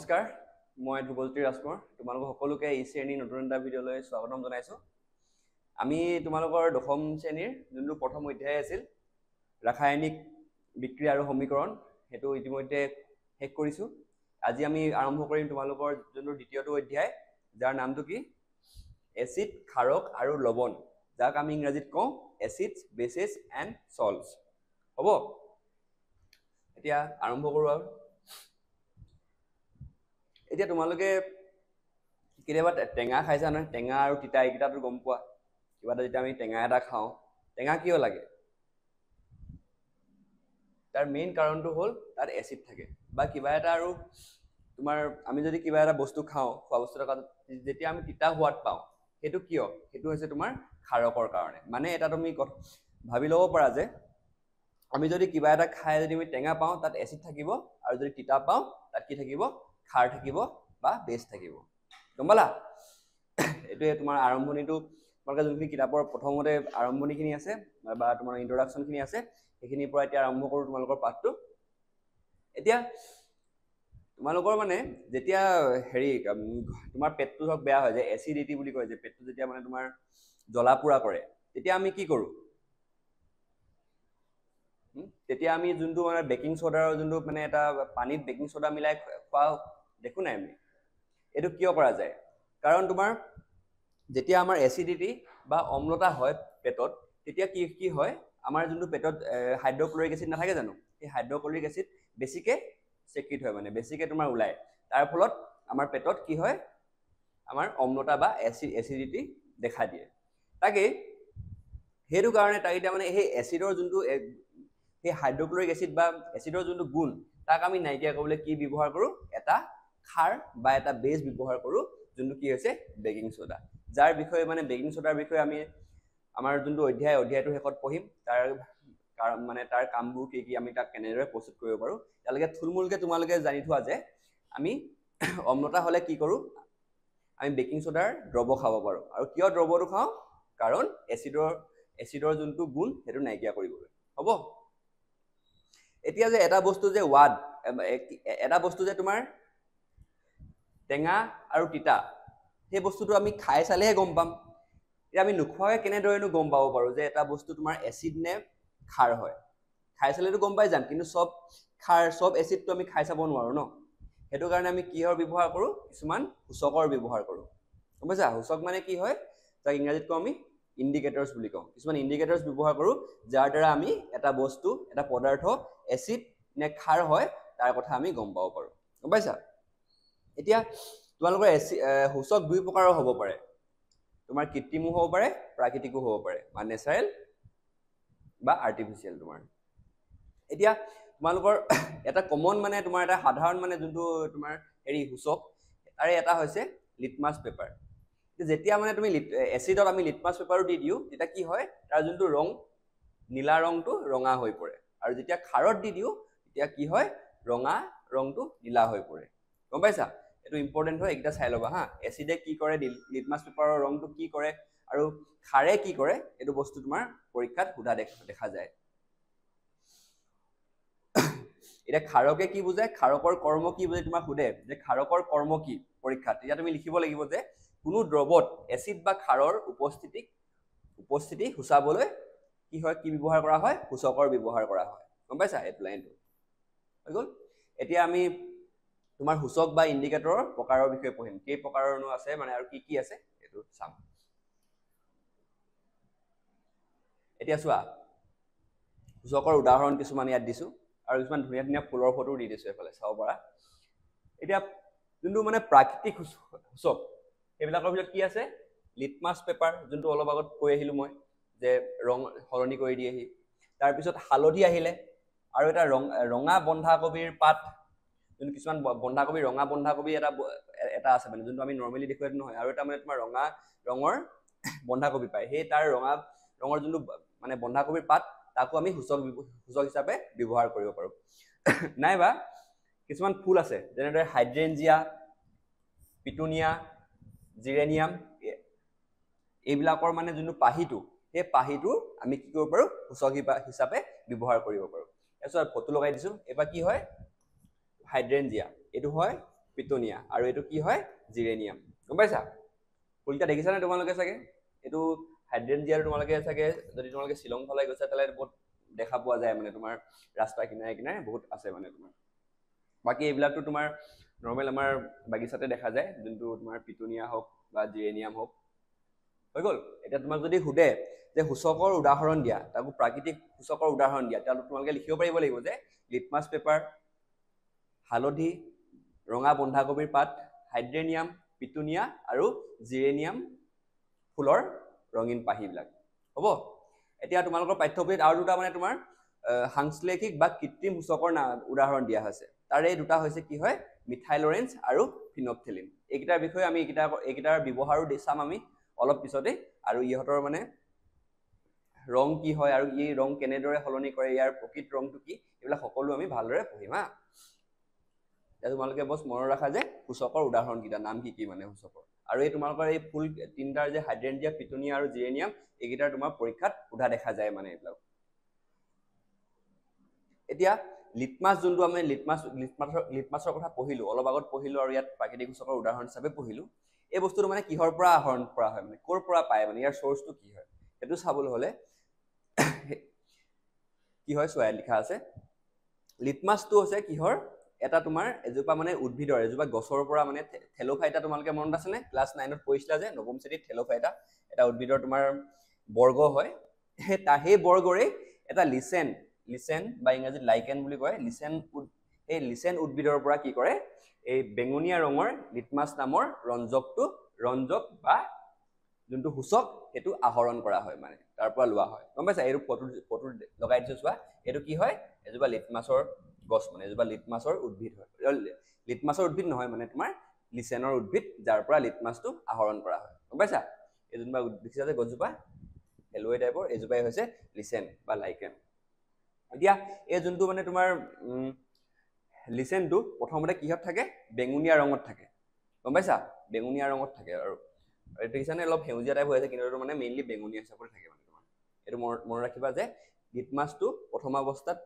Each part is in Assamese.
নমস্কাৰ, মই ধ্ৰুৱজ্যোতি ৰাজকুমাৰ। তোমালোক সকলোকে এই শ্ৰেণীৰ নতুন এটা ভিডিঅ'লৈ স্বাগতম জনাইছোঁ। আমি তোমালোকৰ দশম শ্ৰেণীৰ যোনটো প্ৰথম অধ্যায় আছিল ৰাসায়নিক বিক্ৰিয়া আৰু সমীকৰণ, সেইটো ইতিমধ্যে শেষ কৰিছোঁ। আজি আমি আৰম্ভ কৰিম তোমালোকৰ যোনটো দ্বিতীয়টো অধ্যায়, যাৰ নামটো কি এচিড, ক্ষাৰক আৰু লৱণ, যাক আমি ইংৰাজীত কওঁ এচিডছ, বেচেছ এণ্ড চল্টছ। হ'ব, এতিয়া আৰম্ভ কৰোঁ আৰু। এতিয়া তোমালোকে কেতিয়াবা টেঙা খাইছা নহয়? টেঙা আৰু তিতা এইকেইটাতো গম পোৱা। কিবা এটা যেতিয়া আমি টেঙা এটা খাওঁ, টেঙা কিয় লাগে? তাৰ মেইন কাৰণটো হ'ল তাত এচিড থাকে, বা কিবা এটা আৰু তোমাৰ আমি যদি কিবা এটা বস্তু খাওঁ, খোৱা বস্তু এটা যেতিয়া আমি তিতা সোৱাদ পাওঁ, সেইটো কিয়? সেইটো হৈছে তোমাৰ ক্ষাৰকৰ কাৰণে। মানে এটা তুমি ভাবি ল'ব পাৰা যে আমি যদি কিবা এটা খাই যদি আমি টেঙা পাওঁ, তাত এচিড থাকিব, আৰু যদি তিতা পাওঁ তাত কি থাকিব? ক্ষাৰ থাকিব বা বেছ থাকিব। গম পালা? এইটোৱে তোমাৰ আৰম্ভণিটো, তোমালোকে যোনখিনি কিতাপৰ প্ৰথমতে আৰম্ভণিখিনি আছে বা তোমাৰ ইন্ট্ৰডাকশ্যনখিনি আছে, সেইখিনিৰ পৰা এতিয়া আৰম্ভ কৰোঁ তোমালোকৰ পাঠটো। এতিয়া তোমালোকৰ মানে যেতিয়া তোমাৰ পেটটো ধৰক বেয়া হয়, যে এচিডিটি বুলি কয়, যে পেটটো যেতিয়া মানে তোমাৰ জ্বলা পোৰা কৰে, তেতিয়া আমি কি কৰোঁ? তেতিয়া আমি যোনটো মানে বেকিং চ'ডাৰ যোনটো মানে এটা পানীত বেকিং চ'ডা মিলাই খোৱা দেখো নাই আমি? এইটো কিয় কৰা যায়? কাৰণ তোমাৰ যেতিয়া আমাৰ এচিডিটি বা অম্লতা হয় পেটত, তেতিয়া কি হয়, আমাৰ যোনটো পেটত হাইড্ৰক্লৰিক এচিড নাথাকে জানো, সেই হাইড্ৰক্লৰিক এচিড বেছিকৈ চেক্ৰিট হয়, মানে বেছিকৈ তোমাৰ ওলায়। তাৰ ফলত আমাৰ পেটত কি হয়? আমাৰ অম্লতা বা এচিডিটি দেখা দিয়ে। তাকেই সেইটো কাৰণে তাক এতিয়া মানে সেই এচিডৰ যোনটো সেই হাইড্ৰক্লৰিক এচিড বা এচিডৰ যোনটো গুণ, তাক আমি নাইকিয়া কৰিবলৈ কি ব্যৱহাৰ কৰোঁ? এটা ক্ষাৰ বা এটা বেছ ব্যৱহাৰ কৰোঁ, যোনটো কি হৈছে বেকিং চ'ডা। যাৰ বিষয়ে মানে বেকিং চ'ডাৰ বিষয়ে আমি আমাৰ যোনটো অধ্যায়টোৰ শেষত পঢ়িম, তাৰ কামবোৰ কি কি, আমি তাক কেনেদৰে প্ৰস্তুত কৰিব পাৰোঁ। তেওঁলোকে থুলমূলকৈ তোমালোকে জানি থোৱা যে আমি অম্লতা হ'লে কি কৰোঁ? আমি বেকিং চ'ডাৰ দ্ৰৱ খাব পাৰোঁ। আৰু কিয় দ্ৰৱটো খাওঁ? কাৰণ এচিডৰ যোনটো গুণ, সেইটো নাইকিয়া কৰিবলৈ। হ'ব, এতিয়া যে এটা বস্তু যে এটা বস্তু যে তোমাৰ টেঙা আৰু তিতা, সেই বস্তুটো আমি খাই চালেহে গম পাম। এতিয়া আমি নোখোৱাকৈ কেনেদৰেনো গম পাব পাৰোঁ যে এটা বস্তু তোমাৰ এচিড নে ক্ষাৰ হয়? খাই চালেতো গম পাই যাম, কিন্তু চব এচিডটো আমি খাই চাব নোৱাৰোঁ ন। সেইটো কাৰণে আমি কিহৰ ব্যৱহাৰ কৰোঁ? কিছুমান সূচকৰ ব্যৱহাৰ কৰোঁ। গম পাইছা? সূচক মানে কি হয়? যাক ইংৰাজীত কওঁ আমি ইণ্ডিকেটৰ্ছ বুলি কওঁ। কিছুমান ইণ্ডিকেটৰ্ছ ব্যৱহাৰ কৰোঁ, যাৰ দ্বাৰা আমি এটা বস্তু, এটা পদাৰ্থ এচিড নে ক্ষাৰ হয়, তাৰ কথা আমি গম পাব পাৰোঁ। গম পাইছা? এতিয়া তোমালোকৰ সূচক দুই প্ৰকাৰৰ হ'ব পাৰে। তোমাৰ কৃত্ৰিমো হ'ব পাৰে, প্ৰাকৃতিকো হ'ব পাৰে, বা নেচাৰেল বা আৰ্টিফিচিয়েল। এতিয়া তোমালোকৰ এটা কমন মানে তোমাৰ এটা সাধাৰণ মানে যোনটো তোমাৰ সূচক, তাৰে এটা হৈছে লিটমাছ পেপাৰ। যেতিয়া মানে তুমি এচিডত আমি লিটমাছ পেপাৰো দি দিওঁ, তেতিয়া কি হয়? তাৰ যোনটো ৰং, নীলা ৰংটো ৰঙা হৈ পৰে। আৰু যেতিয়া ক্ষাৰত দি দিওঁ, তেতিয়া কি হয়? ৰঙা ৰংটো নীলা হৈ পৰে। গম পাইছা? এইটো ইম্পৰ্টেণ্ট হয়, এইকেইটা চাই ল'বা হা। এচিডে কি কৰে, লিটমাছ পেপাৰৰ ৰংটো কি কৰে, আৰু ক্ষাৰে কি কৰে, এইটো বস্তু তোমাৰ পৰীক্ষাত সোধা দেখা যায়। এতিয়া ক্ষাৰকে কি বুজায়, ক্ষাৰকৰ কৰ্ম কি বুজায় তোমাক সোধে যে ক্ষাৰকৰ কৰ্ম কি পৰীক্ষাত, তেতিয়া তুমি লিখিব লাগিব যে কোনো দ্ৰৱত এচিড বা ক্ষাৰৰ উপস্থিতি সূচাবলৈ কি হয়, কি ব্যৱহাৰ কৰা হয়? সূচকৰ ব্যৱহাৰ কৰা হয়। গম পাইছা? এইটো লাইনটো হৈ গ'ল। এতিয়া আমি তোমাৰ সূচক বা ইণ্ডিকেটৰৰ প্ৰকাৰৰ বিষয়ে পঢ়িম। কেই প্ৰকাৰৰনো আছে মানে, আৰু কি কি আছে সেইটো চাম। এতিয়া চোৱা, সূচকৰ উদাহৰণ কিছুমান ইয়াত দিছোঁ, আৰু কিছুমান ধুনীয়া ধুনীয়া ফুলৰ ফটো দি দিছোঁ, এইফালে চাব পাৰা। এতিয়া যোনটো মানে প্ৰাকৃতিক সূচক, সেইবিলাকৰ ভিতৰত কি আছে? লিটমাছ পেপাৰ, যোনটো অলপ আগত কৈ আহিলোঁ মই, যে ৰং সলনি কৰি দিয়েহি। তাৰপিছত হালধি আহিলে, আৰু এটা ৰঙা বন্ধাকবিৰ পাত, যোনটো কিছুমান ৰঙা বন্ধাকবি এটা আছে মানে, যোনটো আমি নৰ্মেলি দেখোঁ সেইটো নহয়। আৰু এটা মানে তোমাৰ ৰঙা ৰঙৰ বন্ধাকবি পায়, সেই তাৰ ৰঙা ৰঙৰ যোনটো মানে বন্ধাকবিৰ পাত, তাকো আমি সূচক হিচাপে ব্যৱহাৰ কৰিব পাৰোঁ। নাইবা কিছুমান ফুল আছে, যেনেদৰে হাইড্ৰেঞ্জিয়া, পিটুনিয়া, জিৰেনিয়াম, এইবিলাকৰ মানে যোনটো পাহিটো, সেই পাহিটো আমি কি কৰিব পাৰোঁ? সূচক হিচাপে ব্যৱহাৰ কৰিব পাৰোঁ। তাৰপিছত ফটো লগাই দিছোঁ। এবাৰ কি হয়? হাইড্ৰেঞ্জিয়া, এইটো হয় পিটুনিয়া আৰু এইটো কি হয় জিৰেনিয়াম গম পাইছা ফুলটা দেখিছা নে তোমালোকে চাগে এইটো হাইড্ৰেঞ্জিয়াৰ তোমালোকে চাগে যদি তোমালোকে শ্বিলং ফালে গৈছা তাহলে বহুত দেখা পোৱা যায় মানে তোমাৰ ৰাস্তা কিনাৰে কিনাৰে বহুত আছে মানে তোমাৰ বাকি এইবিলাকটো তোমাৰ নৰ্মেল আমাৰ বাগিচাতে দেখা যায় যোনটো তোমাৰ পিটুনিয়া হওক বা জিৰেনিয়াম হওক হৈ গ'ল এতিয়া তোমাক যদি সুধে যে সূচকৰ উদাহৰণ দিয়া তাকো প্ৰাকৃতিক সূচকৰ উদাহৰণ দিয়া তাহলে তোমালোকে লিখিব পাৰিব লাগিব যে লিটমাছ পেপাৰ হালধি ৰঙা বন্ধাকবিৰ পাত হাইড্ৰেনিয়াম পিটুনিয়া আৰু জিৰেনিয়াম ফুলৰ ৰঙীন পাহিবিলাক হ'ব এতিয়া তোমালোকৰ পাঠ্যপুথিত আৰু দুটা মানে তোমাৰ সাংশ্লেষিক বা কৃত্ৰিম সূচকৰ উদাহৰণ দিয়া হৈছে তাৰে দুটা হৈছে কি হয় মিথাইল অৰেঞ্জ আৰু ফিনপথেলিন এইকেইটাৰ বিষয়ে আমি এইকেইটাৰ ব্যৱহাৰো চাম আমি অলপ পিছতে আৰু ইহঁতৰ মানে ৰং কি হয় আৰু এই ৰং কেনেদৰে সলনি কৰে ইয়াৰ প্ৰকৃত ৰংটো কি এইবিলাক সকলো আমি ভালদৰে পঢ়িম হা তোমালোকে বস মনত ৰাখা যে সূচকৰ উদাহৰণ কেইটা নাম কি কি মানে সূচকৰ আৰু এই তোমালোকৰ এই ফুল তিনটাৰ যে হাইড্ৰেঞ্জিয়া পিটুনিয়া আৰু জিৰেনিয়াম এইকেইটাৰ তোমাৰ পৰীক্ষাত উঠা দেখা যায় মানে এইবিলাক এতিয়া লিটমাছ যোনটো আমি লিটমাছৰ কথা পঢ়িলো অলপ আগত পঢ়িলো আৰু ইয়াত প্ৰাকৃতিক সূচকৰ উদাহৰণ হিচাপে পঢ়িলো এই বস্তুটো মানে কিহৰ পৰা আহৰণ কৰা হয় মানে ক'ৰ পৰা পায় মানে ইয়াৰ সোৰ্সটো কি হয় সেইটো চাবলৈ হলে কি হয় সোয়া লিখা আছে লিটমাছটো হৈছে কিহৰ এটা তোমাৰ এজোপা মানে উদ্ভিদৰ এজোপা গছৰ পৰা মানে থেলোফাইটা তোমালোকে মনত আছে নে ক্লাছ 9ত পঢ়িছিলা যে নৱম শ্ৰেণীত থেলোফাইটা এটা উদ্ভিদৰ তোমাৰ বৰ্গ হয় সেই বৰ্গৰে এটা লিচেন বা ইংৰাজীত লাইকেন বুলি কয় এই লিচেন উদ্ভিদৰ পৰা কি কৰে এই বেঙুনীয়া ৰঙৰ লিটমাছ নামৰ ৰঞ্জক বা যোনটো সূচক সেইটো আহৰণ কৰা হয় মানে তাৰ পৰা লোৱা হয় গম পাইছা এইটো ফটো লগাই দিছো চোৱা এইটো কি হয় এজোপা লিটমাছৰ গছ মানে এজোপা লিটমাছৰ উদ্ভিদ হয় লিটমাছৰ উদ্ভিদ নহয় মানে তোমাৰ লিচেনৰ উদ্ভিদ যাৰ পৰা লিটমাছটো আহৰণ কৰা হয় গম পাইছা এই যোনবা দেখিছা যে গছজোপা এলোৱে টাইপৰ এজোপাই হৈছে লিচেন বা লাইকেন এতিয়া এই যোনটো মানে তোমাৰ লিচেনটো প্ৰথমতে কিহত থাকে বেঙুনীয়া ৰঙত থাকে গম পাইছা বেঙুনীয়া ৰঙত থাকে আৰু এইটো দেখিছানে অলপ সেউজীয়া টাইপ হৈ আছে কিন্তু মানে মেইনলি বেঙুনীয়া হিচাপত থাকে মানে তোমাৰ এইটো মনত ৰাখিবা যে লিটমাছটো প্ৰথম অৱস্থাত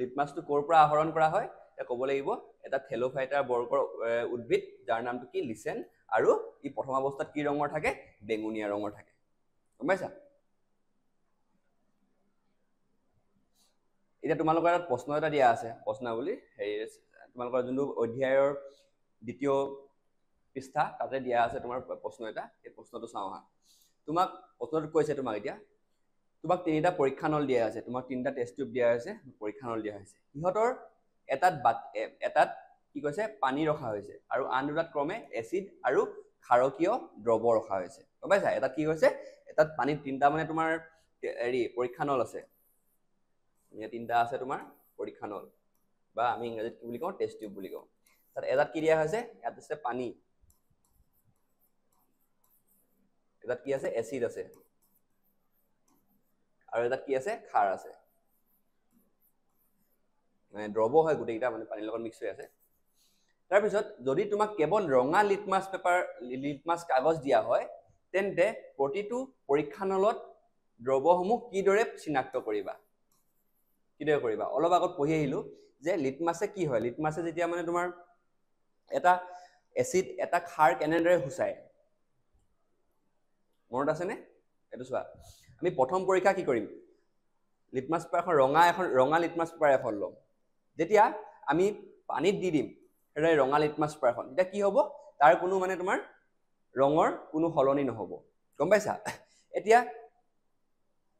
লিটমাছটো ক'ৰ পৰা আহৰণ কৰা হয় এটা ক'ব লাগিব এটা থেলোফাইটাৰ বৰ্গৰ উদ্ভিদ যাৰ নামটো কি লিচেন আৰু ই প্ৰথম অৱস্থাত কি ৰঙৰ থাকে বেঙুনীয়া ৰঙৰ থাকে গম পাইছা এতিয়া তোমালোকৰ এটা প্ৰশ্ন এটা দিয়া আছে প্ৰশ্নাৱলী তোমালোকৰ যোনটো অধ্যায়ৰ দ্বিতীয় পৃষ্ঠা তাতে দিয়া আছে তোমাৰ প্ৰশ্ন এটা এই প্ৰশ্নটো চাওঁ হা তোমাক প্ৰশ্নটো কৈছে তোমাক এতিয়া তোমাক তিনিটা পৰীক্ষা নল দিয়া আছে তোমাক তিনিটা টেষ্ট টিউব দিয়া আছে পৰীক্ষা নল দিয়া হৈছে ইহঁতৰ এটাত কি কৈছে পানী ৰখা হৈছে আৰু আন দুটাত ক্ৰমে এচিড আৰু ক্ষাৰকীয় দ্ৰৱ ৰখা হৈছে গম পাইছা এটাত কি হৈছে এটাত পানীত তিনিটা মানে তোমাৰ হেৰি পৰীক্ষা নল আছে ইয়াত তিনিটা আছে তোমাৰ পৰীক্ষা নল বা আমি ইংৰাজীত কি বুলি কওঁ টেষ্ট টিউব বুলি কওঁ তাত এটাত কি দিয়া হৈছে ইয়াত আছে পানী এটাত কি আছে এচিড আছে আৰু এটাত কি আছে ক্ষাৰ আছে মানে দ্ৰৱ হয় গোটেইটা মানে পানীৰ লগত মিক্স হৈ আছে তাৰপিছত যদি তোমাক কেৱল ৰঙা লিটমাছ কাগজ দিয়া হয় তেন্তে প্ৰতিটো পৰীক্ষা নলত দ্ৰৱসমূহ কিদৰে চিনাক্ত কৰিবা অলপ আগত পঢ়ি আহিলো যে লিটমাছে কি হয় লিটমাছে যেতিয়া মানে তোমাৰ এটা এচিড এটা ক্ষাৰ কেনেদৰে হুচায় মনত আছে নে এইটো চোৱা আমি প্ৰথম পৰীক্ষা কি কৰিম লিটমাছ পেপাৰ ৰঙা লিটমাছ পেপাৰ এখন ল'ম যেতিয়া আমি পানীত দি দিম ৰঙা লিটমাছ পেপাৰখন তেতিয়া কি হ'ব তাৰ কোনো মানে তোমাৰ ৰঙৰ কোনো সলনি নহ'ব গম পাইছা এতিয়া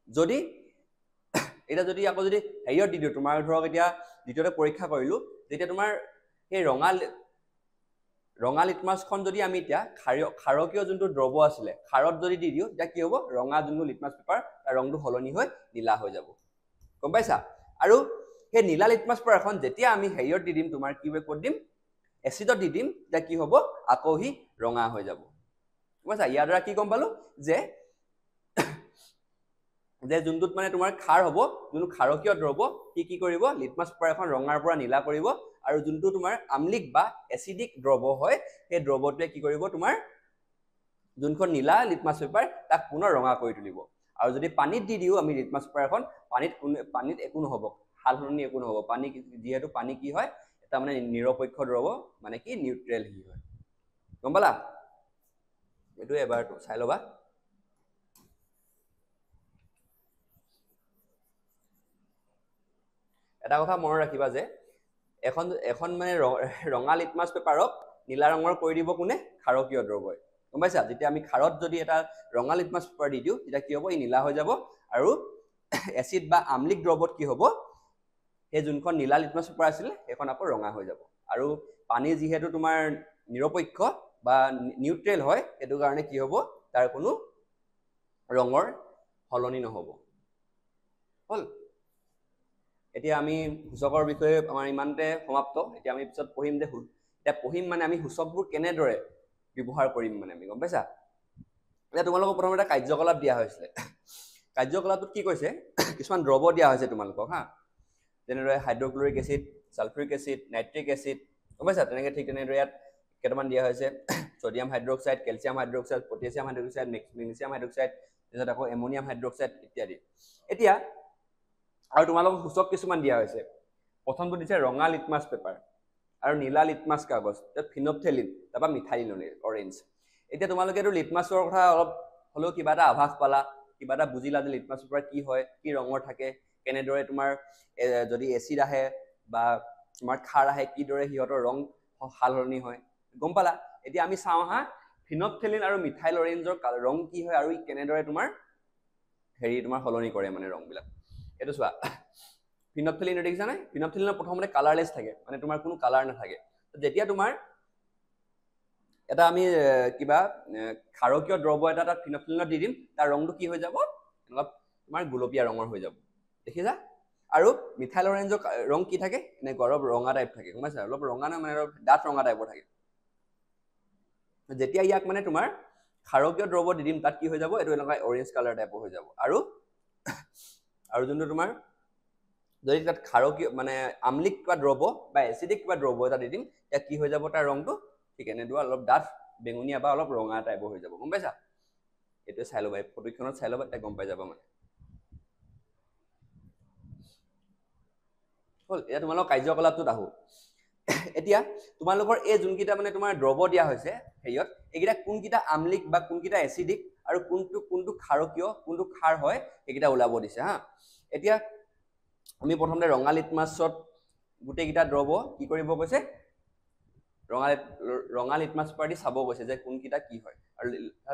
যদি আকৌ যদি হেৰিয়ত দি দিওঁ তোমাৰ ধৰক এতিয়া দ্বিতীয়তে পৰীক্ষা কৰিলো যেতিয়া তোমাৰ সেই ৰঙা লিটমাছখন যদি আমি এতিয়া ক্ষাৰকীয় যোনটো দ্ৰৱ আছিলে ক্ষাৰত যদি দি দিওঁ তেতিয়া কি হ'ব ৰঙা যোনটো লিটমাছ পেপাৰ তাৰ ৰংটো সলনি হৈ নীলা হৈ যাব গম পাইছা আৰু সেই নীলা লিটমাছ পেপাৰখন যেতিয়া আমি হেৰিয়ত দি দিম তোমাৰ কি ক'ত দিম এচিডত দি দিম তেতিয়া কি হ'ব আকৌ সি ৰঙা হৈ যাব গম পাইছা ইয়াৰ দ্বাৰা কি গম পালো যে যোনটোত মানে তোমাৰ ক্ষাৰ হ'ব যোনটো ক্ষাৰকীয় দ্ৰৱ কি কৰিব লিটমাছ পেপাৰ এখন ৰঙাৰ পৰা নীলা কৰিব আৰু যোনটো তোমাৰ আম্লিক বা এচিডিক দ্ৰৱ হয় সেই দ্ৰৱটোৱে কি কৰিব তোমাৰ যোনখন নীলা লিটমাছ পেপাৰ তাক পুনৰ ৰঙা কৰি তুলিব আৰু যদি পানীত দি দিও আমি লিটমাছ পেপাৰ এখন পানীত একো নহ'ব সালসলনি একো নহ'ব পানী যিহেতু পানী কি হয় এটা এটা মানে নিৰপেক্ষ দ্ৰৱ মানে কি নিউট্ৰেল হি হয় গম পালা এইটো এবাৰ চাই ল'বা এটা কথা মনত ৰাখিবা যে এখন মানে ৰঙা লিটমাছ পেপাৰক নীলা ৰঙৰ কৰি দিব কোনে ক্ষাৰকীয় দ্ৰৱই গম পাইছা যেতিয়া আমি ক্ষাৰত যদি এটা ৰঙা লিটমাছ পেপাৰ দি দিওঁ তেতিয়া কি হ'ব ই নীলা হৈ যাব আৰু এচিড বা আম্লিক দ্ৰৱত কি হ'ব সেই যোনখন নীলা লিটমাছ পেপাৰ আছিল সেইখন আকৌ ৰঙা হৈ যাব আৰু পানী যিহেতু তোমাৰ নিৰপেক্ষ বা নিউট্ৰেল হয় সেইটো কাৰণে কি হ'ব তাৰ কোনো ৰঙৰ সলনি নহ'ব হল এতিয়া আমি সূচকৰ বিষয়ে আমাৰ ইমানতে সমাপ্ত এতিয়া আমি পিছত পঢ়িম যে এতিয়া পঢ়িম মানে আমি সূচকবোৰ কেনেদৰে ব্যৱহাৰ কৰিম মানে আমি গম পাইছা এতিয়া তোমালোকক প্ৰথমতে কাৰ্যকলাপ দিয়া হৈছিলে কাৰ্যকলাপটোত কি কৈছে কিছুমান দ্ৰৱ দিয়া হৈছে তোমালোকক হা যেনেদৰে hydrochloric acid sulphuric acid nitric acid গম পাইছা তেনেকৈ ঠিক তেনেদৰে ইয়াত কেইটামান দিয়া হৈছে sodium hydroxide calcium hydroxide potassium hydroxide magnesium hydroxide তাৰপিছত আকৌ এমনিয়াম হাইড্ৰক্সাইড ইত্যাদি এতিয়া আৰু তোমালোকক সূচক কিছুমান দিয়া হৈছে প্ৰথমটো দিছে ৰঙা লিটমাছ পেপাৰ আৰু নীলা লিটমাছ কাগজ তাত ফিনপথেলিন তাৰপৰা মিথাইলিন অৰেঞ্জ এতিয়া তোমালোকে এইটো লিটমাছৰ কথা অলপ হ'লেও কিবা এটা আভাস পালা কিবা এটা বুজিলা যে লিটমাছ পেপাৰ কি হয় কি ৰঙৰ থাকে কেনেদৰে তোমাৰ যদি এচিড আহে বা তোমাৰ ক্ষাৰ আহে কিদৰে সিহঁতৰ ৰং সালসলনি হয় গম পালা এতিয়া আমি চাওঁ হা ফিনপথেলিন আৰু মিথাইল অৰেঞ্জৰ ৰং কি হয় আৰু কেনেদৰে তোমাৰ তোমাৰ সলনি কৰে মানে ৰংবিলাক এইটো চোৱা ফিনপথেলিন দেখিছা নে ফিনপথেলিনৰ প্ৰথমতে কালাৰলেছ থাকে মানে তোমাৰ কোনো কালাৰ নাথাকে যেতিয়া তোমাৰ এটা আমি কিবা ক্ষাৰকীয় দ্ৰৱ এটা তাত ফিনপথেলিনত দি দিম তাৰ ৰংটো কি হৈ যাব এনেকুৱা তোমাৰ গুলপীয়া ৰঙৰ হৈ যাব দেখিছা আৰু মিথাইল অৰেঞ্জৰ ৰং কি থাকে এনেকুৱা অলপ ৰঙা টাইপ থাকে গম পাইছা অলপ ৰঙা নহয় মানে অলপ ডাঠ ৰঙা টাইপৰ থাকে যেতিয়া ইয়াক মানে তোমাৰ ক্ষাৰকীয় দ্ৰৱ দি দিম তাত কি হৈ যাব এইটো এনেকুৱা অৰেঞ্জ কালাৰ টাইপৰ হৈ যাব আৰু যোনটো তোমাৰ যদি তাত ক্ষাৰকীয় মানে আম্লিক কিবা দ্ৰৱ বা এচিডিক কিবা দ্ৰৱ এটা দি দিম তেতিয়া কি হৈ যাব তাৰ ৰংটো ঠিক এনেদৰে অলপ ডাঠ বেঙুনীয়া বা অলপ ৰঙা টাইপৰ হৈ যাব গম পাইছা এইটোৱে চাই ল'বা এই ফটোখনত চাই ল'বা তেতিয়া গম পাই যাবা মানে হ'ল এতিয়া তোমালোকৰ কাৰ্যকলাপটোত আহো এতিয়া তোমালোকৰ এই যোনকেইটা মানে তোমাৰ দ্ৰৱ দিয়া হৈছে হেৰিয়ত এইকেইটা কোনকেইটা আম্লিক বা কোনকেইটা এচিডিক আৰু কোনটো ক্ষাৰকীয় কোনটো ক্ষাৰ হয় এইকেইটা ওলাব দিছে হা এতিয়া আমি প্ৰথমতে ৰঙা লিটমাছত গোটেইকেইটা দ্ৰৱ কি কৰিব কৈছে ৰঙা লিটমাছ পেপাৰ দি চাব কৈছে যে কোনকেইটা কি হয় আৰু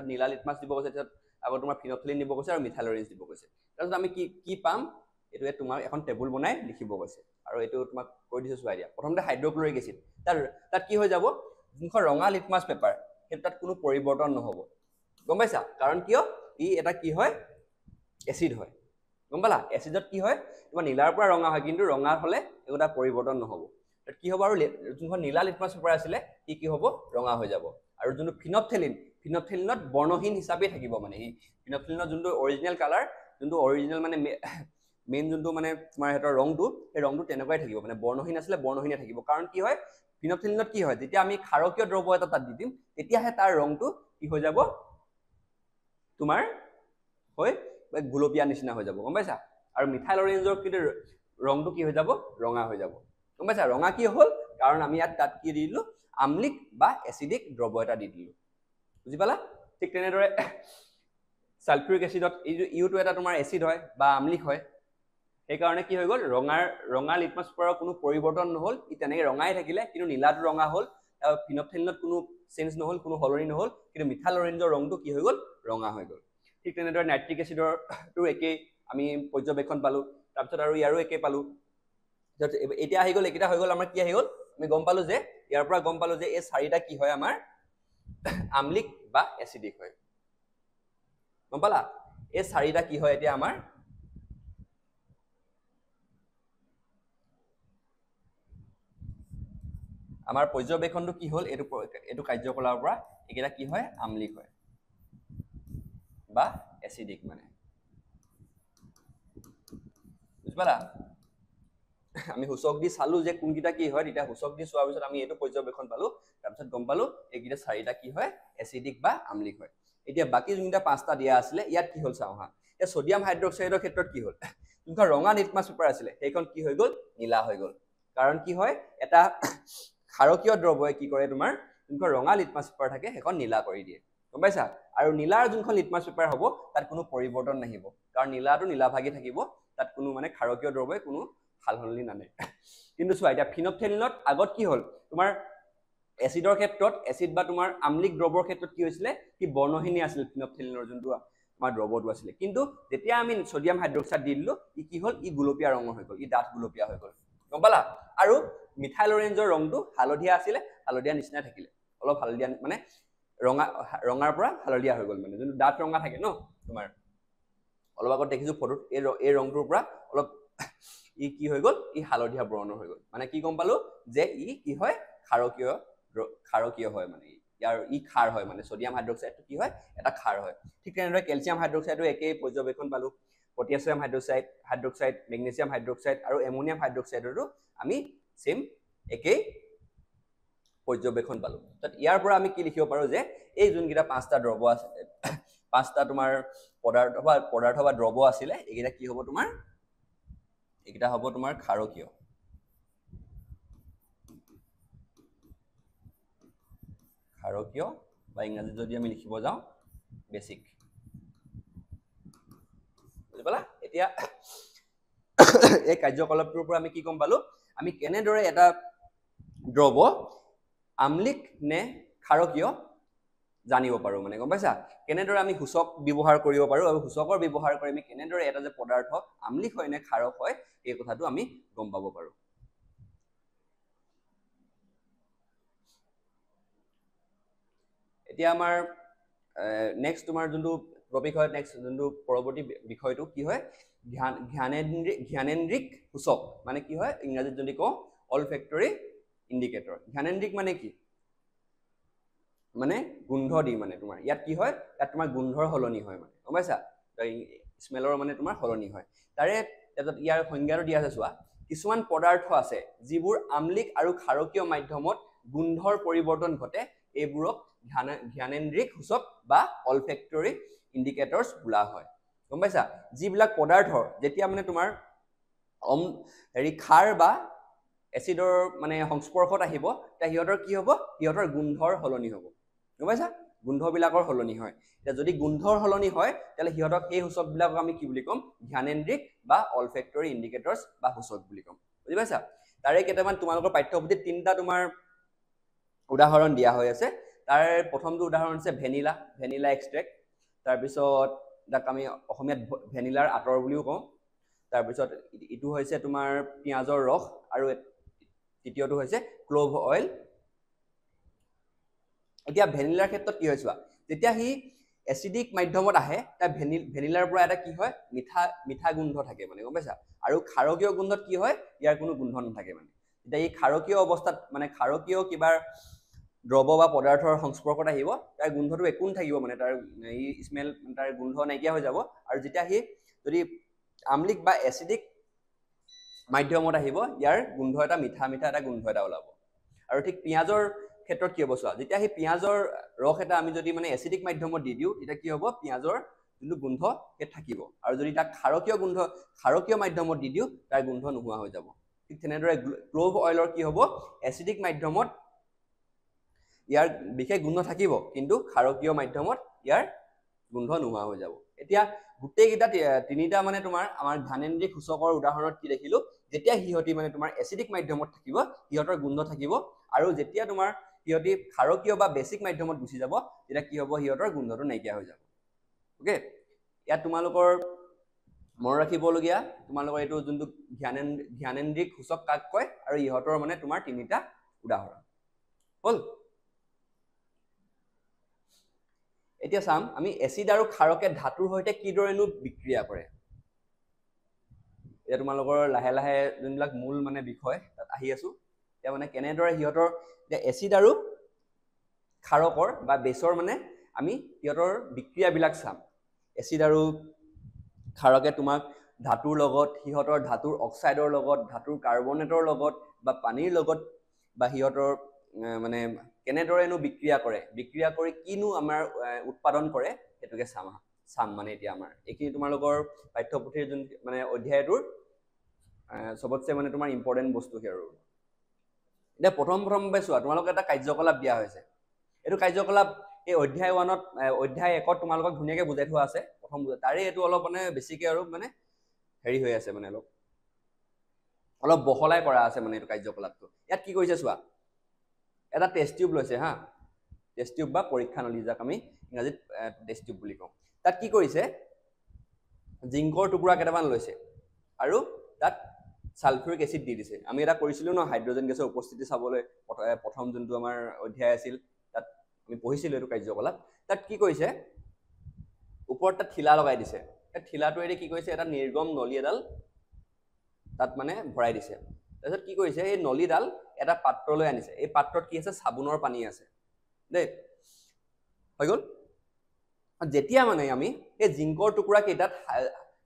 নীলা লিটমাছ দিব কৈছে তাৰপিছত আকৌ তোমাৰ ফিনপথেলিন দিব কৈছে আৰু মিথাইল অৰেঞ্জ দিব কৈছে তাৰপিছত আমি কি পাম এইটোৱে তোমাৰ এখন টেবুল বনাই লিখিব কৈছে আৰু এইটো তোমাক কৈ দিছো চোৱা দিয়া প্ৰথমতে হাইড্ৰক্লৰিক এচিড তাত কি হৈ যাব যোনখন ৰঙা লিটমাছ পেপাৰ সেইটো তাত কোনো পৰিৱৰ্তন নহ'ব গম পাইছা কাৰণ কিয় ই এটা কি হয় এচিড হয় গম পালা এচিডত কি হয় তোমাৰ নীলাৰ পৰা ৰঙা হয় কিন্তু ৰঙা হ'লে একো এটা পৰিৱৰ্তন নহ'ব তাত কি হ'ব আৰু যোনখন নীলা লিটমাছ পেপাৰ আছিলে কি হ'ব ৰঙা হৈ যাব আৰু যোনটো ফিনপথেলিনত বৰ্ণহীন হিচাপে থাকিব মানে এই ফিনপথেলিনৰ যোনটো অৰিজিনেল কালাৰ যোনটো অৰিজিনেল মানে মেইন যোনটো মানে তোমাৰ সিহঁতৰ ৰংটো সেই ৰংটো তেনেকুৱাই থাকিব মানে বৰ্ণহীন আছিলে বৰ্ণহীনে থাকিব কাৰণ কি হয় ফিনপথেলিনত কি হয় যেতিয়া আমি ক্ষাৰকীয় দ্ৰৱ এটা তাত দি দিম তেতিয়াহে তাৰ ৰংটো কি হৈ যাব তোমাৰ হয় গুলপীয়া নিচিনা হৈ যাব গম পাইছা আৰু মিথাইল অৰেঞ্জৰ কিন্তু ৰংটো কি হৈ যাব ৰঙা হৈ যাব গম পাইছা ৰঙা কি হ'ল কাৰণ আমি ইয়াত তাত কি দি দিলো আম্লিক বা এচিডিক দ্ৰৱ এটা দি দিলো বুজি পালা ঠিক তেনেদৰে সালফ্ৰিক এচিডত ইউটো এটা তোমাৰ এচিড হয় বা আম্লিক হয় সেইকাৰণে কি হৈ গ'ল ৰঙা লিটমাছ পেপাৰৰ কোনো পৰিৱৰ্তন নহ'ল ই তেনেকৈ ৰঙাই থাকিলে কিন্তু নীলাটো ৰঙা হ'ল ফিনপথেলিনত কোনো চেঞ্জ নহ'ল কোনো সলনি নহ'ল কিন্তু মিথাইল অৰেঞ্জৰ ৰংটো কি হৈ গ'ল ৰঙা হৈ গ'ল ঠিক তেনেদৰে নাইট্ৰিক এচিডৰটো একেই আমি পৰ্যবেক্ষণ পালোঁ তাৰপিছত আৰু ইয়াৰো একেই পালোঁ এতিয়া আহি গ'ল এইকেইটা হৈ গ'ল আমাৰ কি আহি গ'ল আমি গম পালোঁ যে ইয়াৰ পৰা গম পালোঁ যে এই চাৰিটা কি হয় আমাৰ আম্লিক বা এচিডিক হয় গম পালা এই চাৰিটা কি হয় এতিয়া আমাৰ আমাৰ পৰ্যবেক্ষণটো কি হ'ল এইটো কাৰ্যকলাপৰ পৰা এইকেইটা কি হয় আম্লিক হয় বা এচিডিক মানে বুজি পালা আমি সূচক দি চালো যে কোনকেইটা কি হয় তেতিয়া সূচক দি চোৱাৰ পিছত আমি এইটো পৰ্যবেক্ষণ পালো তাৰপিছত গম পালো এইকেইটা চাৰিটা কি হয় এচিডিক বা আম্লিক হয় এতিয়া বাকি যোনকেইটা পাঁচটা দিয়া আছিলে ইয়াত কি হ'ল চাওঁ হা এতিয়া ছডিয়াম হাইড্ৰক্সাইডৰ ক্ষেত্ৰত কি হ'ল যোনখন ৰঙা লিটমাছ পেপাৰ আছিলে সেইখন কি হৈ গ'ল নীলা হৈ গ'ল কাৰণ কি হয় এটা ক্ষাৰকীয় দ্ৰৱই কি কৰে তোমাৰ যোনখন ৰঙা লিটমাছ পেপাৰ থাকে সেইখন নীলা কৰি দিয়ে গম পাইছা আৰু নীলাৰ যোনখন লিটমাছ পেপাৰ হ'ব তাত কোনো পৰিৱৰ্তন নাহিব কাৰণ নীলাটো নীলাভাগী থাকিব তাত কোনো মানে ক্ষাৰকীয় দ্ৰৱই কোনো সালসলনি নানে কিন্তু চোৱা এতিয়া ফিনপথেলিনত আগত কি হ'ল তোমাৰ এচিডৰ ক্ষেত্ৰত এচিড বা তোমাৰ আম্লিক দ্ৰৱৰ ক্ষেত্ৰত কি হৈছিলে কি বৰ্ণহীন আছিল ফিনপথেলিনৰ যোনটো আমাৰ দ্ৰৱটো আছিলে কিন্তু যেতিয়া আমি সোডিয়াম হাইড্ৰক্সাইড দি দিলো ই কি হ'ল ই গুলপীয়া ৰঙৰ হৈ গ'ল ই ডাঠ গুলপীয়া হৈ গ'ল গম পালা আৰু মিথাইল অৰেঞ্জৰ ৰংটো হালধীয়া আছিলে হালধীয়া নিচিনা থাকিলে অলপ হালধীয়া মানে ৰঙাৰ পৰা হালধীয়া হৈ গ'ল মানে যোনটো ডাঠ ৰঙা থাকে ন তোমাৰ অলপ আগত দেখিছো ফটোত এই ৰংটোৰ পৰা অলপ ই কি হৈ গ'ল ই হালধীয়া বৰণৰ হৈ গ'ল মানে কি গম পালো যে ই কি হয় ক্ষাৰকীয় হয় মানে ইয়াৰ ই ক্ষাৰ হয় মানে সোডিয়াম হাইড্ৰক্সাইডটো কি হয় এটা ক্ষাৰ হয় ঠিক তেনেদৰে কেলছিয়াম হাইড্ৰক্সাইডো একেই পৰ্যবেক্ষণ পালো পটাছিয়াম হাইড্ৰক্সাইড মেগনেছিয়াম হাইড্ৰক্সাইড আৰু এমোনিয়াম হাইড্ৰক্সাইডৰো আমি সেম একেই পৰ্যবেক্ষণ পালো তাত ইয়াৰ পৰা আমি কি লিখিব পাৰো যে এই যোনকেইটা পাঁচটা দ্ৰৱ আছে পাঁচটা তোমাৰ পদাৰ্থ বা দ্ৰৱ আছিলে এইকেইটা কি হ'ব তোমাৰ এইকেইটা হ'ব তোমাৰ ক্ষাৰকীয় বা ইংৰাজীত যদি আমি লিখিব যাওঁ বেসিক বুজি পালা এতিয়া এই কাৰ্যকলাপটোৰ পৰা আমি কি গম পালো আমি কেনেদৰে এটা দ্ৰৱ আম্লিক নে ক্ষাৰকীয় জানিব পাৰো মানে গম পাইছা কেনেদৰে আমি সূচক ব্যৱহাৰ কৰিব পাৰো আৰু সূচকৰ ব্যৱহাৰ কৰি আমি কেনেদৰে এটা যে পদাৰ্থ আম্লিক হয় নে ক্ষাৰক হয় এই কথাটো আমি গম পাব পাৰো এতিয়া আমাৰ নেক্সট তোমাৰ যোনটো টপিক হয় নেক্সট যোনটো পৰৱৰ্তী বিষয়টো কি হয় জ্ঞানেন্দ্ৰিক সূচক মানে কি হয় ইংৰাজীত যদি কওঁ অলফেক্টৰী ইণ্ডিকেটৰ জ্ঞানেন্দ্ৰিক মানে কি মানে গোন্ধ দি মানে তোমাৰ ইয়াত কি হয় ইয়াত তোমাৰ গোন্ধৰ সলনি হয় মানে গম পাইছা স্মেলৰ মানে তোমাৰ সলনি হয় তাৰে ইয়াৰ সংজ্ঞাটো দিয়া আছে চোৱা কিছুমান পদাৰ্থ আছে যিবোৰ আম্লিক আৰু ক্ষাৰকীয় মাধ্যমত গোন্ধৰ পৰিৱৰ্তন ঘটে এইবোৰক জ্ঞানেন্দ্ৰিক সূচক বা অলফেক্টৰী ইণ্ডিকেটৰ্ছ বোলা হয় গম পাইছা যিবিলাক পদাৰ্থ যেতিয়া মানে তোমাৰ ক্ষাৰ বা এচিডৰ মানে সংস্পৰ্শত আহিব তেতিয়া সিহঁতৰ কি হ'ব সিহঁতৰ গোন্ধৰ সলনি হ'ব গম পাইছা গোন্ধবিলাকৰ সলনি হয় এতিয়া যদি গোন্ধৰ সলনি হয় তেতিয়াহ'লে সিহঁতক এই সূচকবিলাকক আমি কি বুলি ক'ম জ্ঞানেন্দ্ৰিক বা অলফেক্টৰী ইণ্ডিকেটৰ্ছ বা সূচক বুলি ক'ম বুজি পাইছা তাৰে কেইটামান তোমালোকৰ পাঠ্যপুথিত তিনিটা তোমাৰ উদাহৰণ দিয়া হৈ আছে তাৰ প্ৰথমটো উদাহৰণ হৈছে ভেনিলা এক্সট্ৰেক্ট তাৰপিছত যাক আমি অসমীয়াত ভেনিলাৰ আতৰ বুলিও কওঁ তাৰপিছত ইটো হৈছে তোমাৰ পিঁয়াজৰ ৰস আৰু তৃতীয়টো হৈছে ক্লোভ অইল এতিয়া ভেনিলাৰ ক্ষেত্ৰত কি হৈছে যেতিয়া সি এচিডিক মাধ্যমত আহে তাৰ ভেনিলাৰ পৰা এটা কি হয় মিঠা গোন্ধ থাকে মানে গম পাইছা আৰু ক্ষাৰকীয় গোন্ধত কি হয় ইয়াৰ কোনো গোন্ধ নাথাকে মানে এতিয়া এই ক্ষাৰকীয় অৱস্থাত মানে ক্ষাৰকীয় কিবা দ্ৰৱ বা পদাৰ্থৰ সংস্পৰ্শত আহিব তাৰ গোন্ধটো একো নাথাকিব মানে তাৰ স্মেল তাৰ গোন্ধ নাইকিয়া হৈ যাব আৰু যেতিয়া সি যদি আম্লিক বা এচিডিক মাধ্যমত আহিব ইয়াৰ গোন্ধ এটা মিঠা এটা গোন্ধ এটা ওলাব আৰু ঠিক পিঁয়াজৰ ক্ষেত্ৰত কি হ'ব চোৱা যেতিয়া সেই পিঁয়াজৰ ৰস এটা আমি যদি মানে এচিডিক মাধ্যমত দি দিওঁ তেতিয়া কি হ'ব পিঁয়াজৰ যোনটো গোন্ধ সেই থাকিব আৰু যদি তাক ক্ষাৰকীয় মাধ্যমত দি দিওঁ তাৰ গোন্ধ নোহোৱা হৈ যাব ঠিক তেনেদৰে ক্লোভ অইলৰ কি হ'ব এচিডিক মাধ্যমত ইয়াৰ বিশেষ গোন্ধ থাকিব কিন্তু ক্ষাৰকীয় মাধ্যমত ইয়াৰ গোন্ধ নোহোৱা হৈ যাব এতিয়া গোটেইকেইটা তিনিটা মানে তোমাৰ আমাৰ জ্ঞানেন্দ্ৰিক সূচকৰ উদাহৰণত কি দেখিলো যেতিয়া সিহঁতি মানে তোমাৰ এচিডিক মাধ্যমত থাকিব সিহঁতৰ গোন্ধ থাকিব আৰু যেতিয়া তোমাৰ সিহঁতি ক্ষাৰকীয় বা বেছিক মাধ্যমত গুচি যাব তেতিয়া কি হ'ব সিহঁতৰ গোন্ধটো নাইকিয়া হৈ যাব ওকে ইয়াত তোমালোকৰ মনত ৰাখিবলগীয়া তোমালোকৰ এইটো যোনটো জ্ঞানেন্দ্ৰিক সূচক কাক কয় আৰু ইহঁতৰ মানে তোমাৰ তিনিটা উদাহৰণ হ'ল এতিয়া চাম আমি এচিড আৰু ক্ষাৰকে ধাতুৰ সৈতে কিদৰেনো বিক্ৰিয়া কৰে এতিয়া তোমালোকৰ লাহে লাহে যোনবিলাক মূল মানে বিষয় তাত আহি আছো এতিয়া মানে কেনেদৰে সিহঁতৰ এতিয়া এচিড আৰু ক্ষাৰকৰ বা বেছৰ মানে আমি সিহঁতৰ বিক্ৰিয়াবিলাক চাম এচিড আৰু ক্ষাৰকে তোমাক ধাতুৰ লগত সিহঁতৰ ধাতুৰ অক্সাইডৰ লগত ধাতুৰ কাৰ্বনেটৰ লগত বা পানীৰ লগত বা সিহঁতৰ মানে কেনেদৰেনো বিক্ৰিয়া কৰি কিনো আমাৰ উৎপাদন কৰে সেইটোকে চাম মানে এতিয়া আমাৰ এইখিনি তোমালোকৰ পাঠ্যপুথিৰ যোন মানে অধ্যায়টোৰ চবতছে মানে তোমাৰ ইম্পৰ্টেণ্ট বস্তু আৰু এতিয়া প্ৰথম চোৱা তোমালোকক এটা কাৰ্যকলাপ দিয়া হৈছে এইটো কাৰ্যকলাপ এই অধ্যায় 1ত অধ্যায় 1ত তোমালোকক ধুনীয়াকৈ বুজাই থোৱা আছে প্ৰথম তাৰে এইটো অলপ মানে বেছিকৈ আৰু মানে হেৰি হৈ আছে মানে অলপ বহলাই কৰা আছে মানে এইটো কাৰ্যকলাপটো ইয়াত কি কৰিছে চোৱা এটা টেষ্ট টিউব লৈছে হা টেষ্ট টিউব বা পৰীক্ষা নলী যাক আমি ইংৰাজীত টেষ্ট টিউব বুলি কওঁ তাত কি কৰিছে জিংকৰ টুকুৰা কেইটামান লৈছে আৰু তাত সালফিউৰিক এসিড দি দিছে আমি এটা কৰিছিলো ন হাইড্ৰজেন গেছৰ উপস্থিতি চাবলৈ প্ৰথম যোনটো আমাৰ অধ্যায় আছিল তাত আমি পঢ়িছিলো এইটো কাৰ্যকলাপ তাত কি কৰিছে ওপৰত তাত ঠিলা লগাই দিছে এই ঠিলাটোৱেদি কি কৰিছে এটা নিৰ্গম নলী এডাল তাত মানে ভৰাই দিছে তাৰপিছত কি কৰিছে এই নলীডাল এটা পাত্ৰলৈ আনিছে এই পাত্ৰত কি আছে চাবোনৰ পানী আছে দেই হৈ গ'ল যেতিয়া মানে আমি এই জিংকৰ টুকুৰা কেইটাত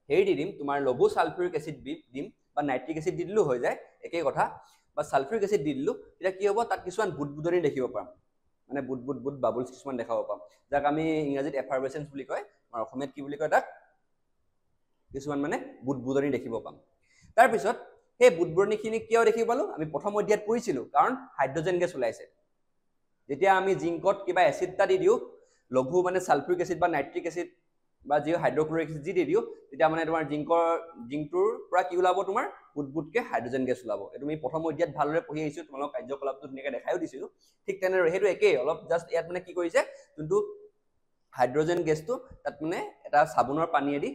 হেৰি দি দিম তোমাৰ লঘু সালফিউৰিক এসিড দিম বা নাইট্ৰিক এসিড দি দিলেও হৈ যায় একেই কথা বা সালফিউৰিক এসিড দি দিলোঁ তেতিয়া কি হ'ব তাত কিছুমান বুদবুদনি দেখিব পাম মানে বুদ বাবুলছ কিছুমান দেখাব পাম যাক আমি ইংৰাজীত এফাৰভেচেন্স বুলি কয় আমাৰ অসমীয়াত কি বুলি কয় তাক কিছুমান মানে বুদবুদনি দেখিব পাম তাৰপিছত সেই বুদবুদনিখিনি কিয় দেখিব পালোঁ আমি প্ৰথম অধ্যায়ত পঢ়িছিলোঁ কাৰণ হাইড্ৰজেন গেছ ওলাইছে যেতিয়া আমি জিংকত কিবা এচিড এটা দি দিওঁ লঘু মানে সালফিউৰিক এসিড বা নাইট্ৰিক এসিড বা যি হাইড্ৰক্লৰিক এসিড দি দিওঁ তেতিয়া মানে তোমাৰ জিংটোৰ পৰা কি ওলাব তোমাৰ বুদবুদকে হাইড্ৰজেন গেছ ওলাব এইটো আমি প্ৰথম অধ্যায়ত ভালদৰে পঢ়ি আহিছোঁ তোমালোকক কাৰ্যকলাপটো ধুনীয়াকৈ দেখাইও দিছিলোঁ ঠিক তেনেদৰে সেইটো একেই অলপ জাষ্ট ইয়াত মানে কি কৰিছে যোনটো হাইড্ৰজেন গেছটো তাত মানে এটা চাবোনৰ পানীয়েদি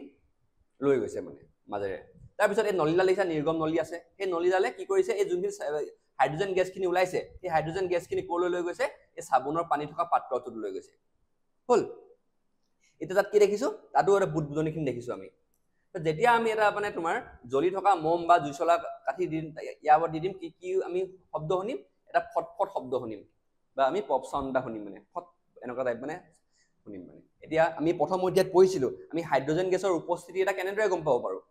লৈ গৈছে মানে মাজেৰে তাৰপিছত এই নলীডাল লিখা নিৰ্গম নলী আছে সেই নলীডালে কি কৰিছে এই যোনখিনি হাইড্ৰজেন গেছখিনি ওলাইছে সেই হাইড্ৰজেন গেছখিনি ক'লৈ লৈ গৈছে এই চাবোনৰ পানী থকা পাত্ৰটোত লৈ গৈছে হ'ল এতিয়া তাত কি দেখিছোঁ তাতো এটা বুদবুদনিখিনি দেখিছোঁ আমি যেতিয়া আমি এটা মানে তোমাৰ জ্বলি থকা মম বা জুই চলা কাঠি দিম ইয়াৰ ওপৰত দি দিম কি আমি শব্দ শুনিম এটা ফটফট শব্দ শুনিম বা আমি পপ চাউণ্ড এটা শুনিম মানে ফট এনেকুৱা টাইপ মানে শুনিম মানে এতিয়া আমি প্ৰথম অধ্যায়ত পঢ়িছিলোঁ আমি হাইড্ৰজেন গেছৰ উপস্থিতি এটা কেনেদৰে গম পাব পাৰোঁ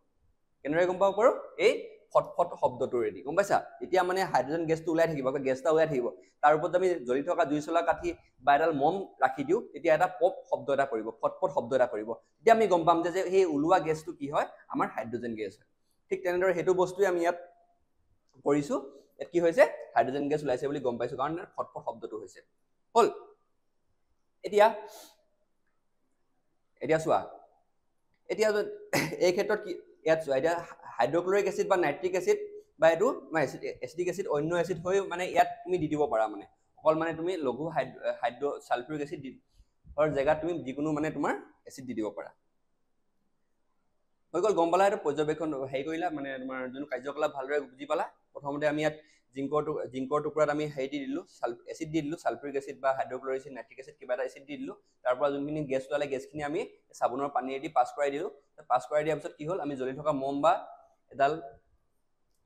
এই ফটফট শব্দটোৰেদি গম পাইছা এতিয়া মানে হাইড্ৰজেন গেছটো ওলাই থাকিব গেছ এটা ওলাই থাকিব তাৰ ওপৰত আমি জ্বলি থকা জুই চলা কাঠি বা এডাল মম ৰাখি দিওঁ তেতিয়া এটা পপ শব্দ এটা কৰিব ফটফট শব্দ এটা কৰিব তেতিয়া আমি গম পাম যে সেই ওলোৱা গেছটো কি হয় আমাৰ হাইড্ৰজেন গেছ হয় ঠিক তেনেদৰে সেইটো বস্তুৱে আমি ইয়াত কৰিছোঁ ইয়াত কি হৈছে হাইড্ৰজেন গেছ ওলাইছে বুলি গম পাইছোঁ কাৰণ ফটফট শব্দটো হৈছে হ'ল এতিয়া চোৱা এতিয়া এই ক্ষেত্ৰত কি ইয়াত চোৱা এতিয়া হাইড্ৰক্লৰিক এসিড বা নাইট্ৰিক এসিড বা এইটো এচিটিক এসিড অন্য এসিড হৈ মানে ইয়াত তুমি দি দিব পাৰা মানে অকল মানে তুমি লঘু সালফিউৰিক এসিড জেগাত তুমি যিকোনো মানে তোমাৰ এসিড দি দিব পাৰা হৈ গ'ল গম পালা এইটো পৰ্যবেক্ষণ হেৰি কৰিলা মানে তোমাৰ যোনটো কাৰ্যকলাপ ভালদৰে বুজি পালা প্ৰথমতে আমি ইয়াত জিংকৰ টুকুৰাত আমি হেৰি দি দিলোঁ এচিড দি দিলোঁ সালফিউৰিক এসিড বা হাইড্ৰক্লৰিক এসিড নাইট্ৰিক এসিড কিবা এটা এচিড দি দিলোঁ তাৰ পৰা যোনখিনি গেছ ওলালে গেছখিনি আমি চাবোনৰ পানীয়েদি পাছ কৰাই দিলোঁ পাছ কৰাই দিয়াৰ পিছত কি হ'ল আমি জ্বলি থকা মম বা এডাল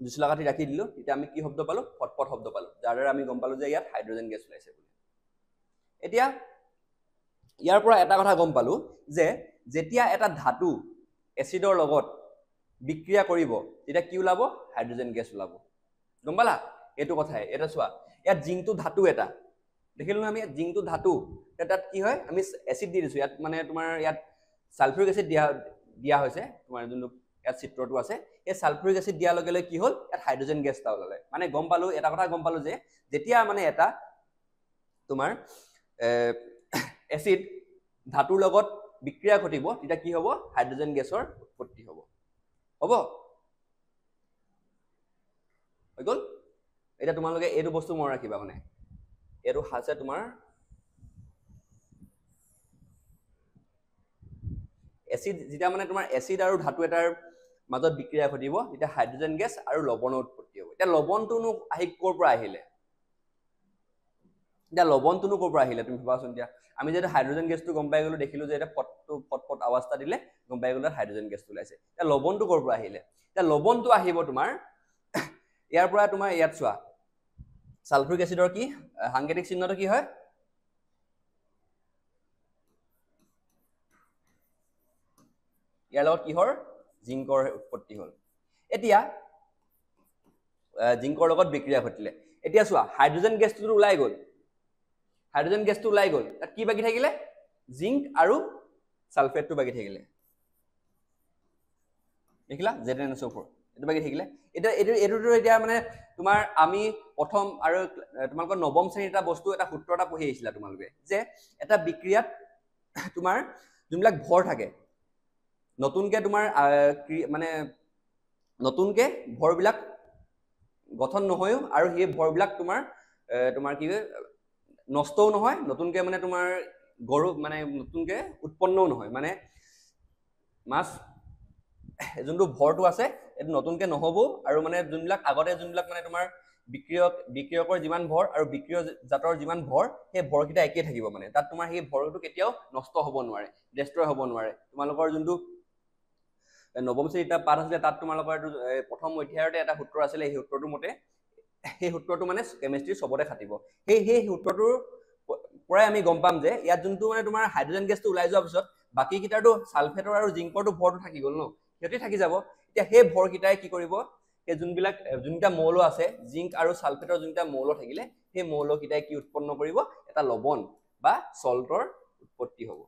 জুই চলা কাঠি ৰাখি দিলোঁ তেতিয়া আমি কি শব্দ পালোঁ ফটফট শব্দ পালোঁ যাৰ দ্বাৰা আমি গম পালোঁ যে ইয়াত হাইড্ৰজেন গেছ ওলাইছে বুলি এতিয়া ইয়াৰ পৰা এটা কথা গম পালোঁ যে যেতিয়া এটা ধাতু এচিডৰ লগত বিক্ৰিয়া কৰিব তেতিয়া কি ওলাব হাইড্ৰজেন গেছ ওলাব গম পালা এইটো কথাই এটা চোৱা ইয়াত জিংকটো ধাতু এটা দেখিলোঁ আমি জিংকটো ধাতু তাত কি হয় আমি এচিড দি দিছোঁ ইয়াত মানে তোমাৰ ইয়াত সালফিউৰিক এসিড দিয়া হৈছে তোমাৰ যোনটো ইয়াত চিত্ৰটো আছে এই সালফিউৰিক এসিড দিয়াৰ লগে লগে কি হ'ল ইয়াত হাইড্ৰজেন গেছ এটা ওলালে মানে গম পালোঁ এটা কথা গম পালোঁ যে যেতিয়া মানে এটা তোমাৰ এচিড ধাতুৰ লগত বিক্ৰিয়া ঘটিব তেতিয়া কি হ'ব হাইড্ৰজেন গেছৰ উৎপত্তি হ'ব হৈ গ'ল এতিয়া তোমালোকে এইটো বস্তু মনত ৰাখিবা মানে এইটো আছে তোমাৰ এচিড যেতিয়া মানে তোমাৰ এচিড আৰু ধাতু এটাৰ মাজত বিক্ৰিয়া ঘটিব তেতিয়া হাইড্ৰজেন গেছ আৰু লৱণৰ উৎপত্তি হ'ব এতিয়া লৱণটোনো ক'ৰ পৰা আহিলে তুমি ভাবাচোন এতিয়া আমি যেতিয়া হাইড্ৰজেন গেছটো গম পাই গ'লো দেখিলোঁ যে এটা ফটফট আৱাজ এটা দিলে গম পাই গ'লো হাইড্ৰজেন গেছটো ওলাইছে এতিয়া লৱণটো ক'ৰ পৰা আহিলে এতিয়া লৱণটো আহিব তোমাৰ ইয়াৰ পৰা তোমাৰ ইয়াত চোৱা সালফিউৰিক এসিডৰ কি সাংকেতিক চিহ্নটো কি হয় ইয়াৰ লগত কিহৰ জিংকৰ উৎপত্তি হ'ল এতিয়া জিংকৰ লগত বিক্ৰিয়া ঘটিলে এতিয়া চোৱা হাইড্ৰজেন গেছটো ওলাই গ'ল তাত কি বাকি থাকিলে জিংক আৰু সালফেটটো বাকি থাকিলে দেখিলা ZnSO4 এইটো বাকি থাকিলে এইটো এতিয়া মানে তোমাৰ আমি প্ৰথম আৰু তোমালোকৰ নৱম শ্ৰেণীৰ এটা বস্তু এটা সূত্ৰ এটা পঢ়ি আহিছিলা তোমালোকে যে এটা বিক্ৰিয়াত তোমাৰ যোনবিলাক ভৰ থাকে নতুনকে তোমাৰ মানে নতুনকে ভৰবিলাক গঠন নহয়ও আৰু সেই ভৰবিলাক তোমাৰ কি নষ্টও নহয় নতুনকে মানে তোমাৰ গৰু মানে নতুনকে উৎপন্নও নহয় মানে মাছ যোনটো ভৰটো আছে এইটো নতুনকে নহবও আৰু মানে যোনবিলাক আগতে যোনবিলাক মানে তোমাৰ বিক্ৰিয়কৰ যিমান ভৰ আৰু বিক্ৰিয় জাতৰ যিমান ভৰ সেই ভৰকেইটা একেই থাকিব মানে তাত তোমাৰ সেই ভৰটো কেতিয়াও নষ্ট হ'ব নোৱাৰে ডেষ্ট্ৰয় হ'ব নোৱাৰে তোমালোকৰ যোনটো নৱম শ্ৰেণীত এটা পাঠ আছিলে তাত তোমালোকৰ প্ৰথম অধ্যায়তে এটা সূত্ৰ আছিলে সেই সূত্ৰটোৰ মতে সেই সূত্ৰটো মানে কেমিষ্ট্ৰি চবতে খাটিব সেই সূত্ৰটোৰ পৰাই আমি গম পাম যে ইয়াত যোনটো মানে তোমাৰ হাইড্ৰজেন গেছটো ওলাই যোৱাৰ পিছত বাকী কেইটাৰটো ছালফেটৰ আৰু জিংকৰটো ভৰটো থাকি গ'ল ন সিহঁতে থাকি যাব এতিয়া সেই ভৰকেইটাই কি কৰিব সেই যোনকেইটা মৌল আছে জিংক আৰু ছালফেটৰ যোনকেইটা মৌল থাকিলে সেই মৌলকেইটাই কি উৎপন্ন কৰিব এটা লৱণ বা সল্টৰ উৎপত্তি হ'ব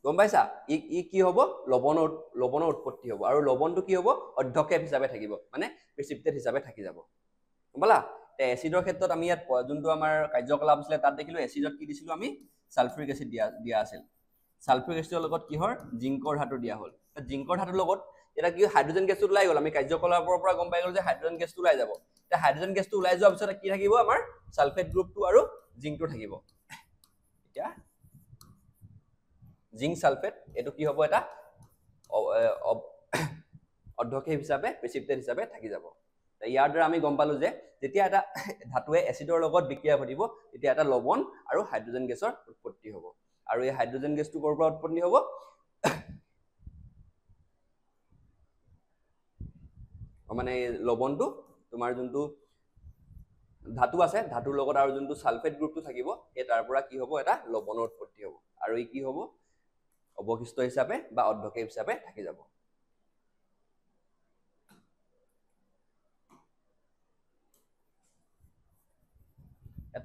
গম পাইছা ই কি হ'ব লৱণৰ উৎপত্তি হ'ব আৰু লৱণটো কি হ'ব অধ্যক্ষেপ হিচাপে থাকিব মানে প্ৰেচিপিটেট হিচাপে থাকি যাব গম পালা এচিডৰ ক্ষেত্ৰত আমি ইয়াত যোনটো আমাৰ কাৰ্যকলাপ আছিলে তাত দেখিলো এচিডত কি দিছিলো আমি সালফিউৰিক এচিড দিয়া আছিল সালফিউৰিক এচিডৰ লগত কি হয় জিংকৰ ধাতু দিয়া হ'ল জিংকৰ ধাতুৰ লগত এটা কি হাইড্ৰজেন গেছটো ওলাই গ'ল আমি কাৰ্যকলাপৰ পৰা গম পাই গ'ল যে হাইড্ৰজেন গেছটো ওলাই যাব এতিয়া হাইড্ৰজেন গেছটো ওলাই যোৱাৰ পিছত কি থাকিব আমাৰ সালফেট গ্ৰুপটো আৰু জিংকটো থাকিব এতিয়া জিংক সালফেট এটো কি হ'ব এটা অধ্যক্ষেপ হিচাপে প্ৰেচিপিটেট হিচাপে থাকি যাব ইয়াৰ দ্বাৰা আমি গম পালো যে যেতিয়া এটা ধাতুৱে এচিডৰ লগত বিক্ৰিয়া ঘটিব তেতিয়া এটা লৱণ আৰু হাইড্ৰজেন গেছৰ উৎপত্তি হ'ব আৰু এই হাইড্ৰজেন গেছটো ক'ৰ পৰা উৎপত্তি হ'ব মানে লৱণটো তোমাৰ যোনটো ধাতু আছে ধাতুৰ লগত আৰু যোনটো সালফেট গ্ৰুপটো থাকিব সেই তাৰ পৰা কি হ'ব এটা লৱণৰ উৎপত্তি হ'ব আৰু ই কি হ'ব অৱশিষ্ট হিচাপে বা অধ্যক্ষেপ হিচাপে থাকি যাব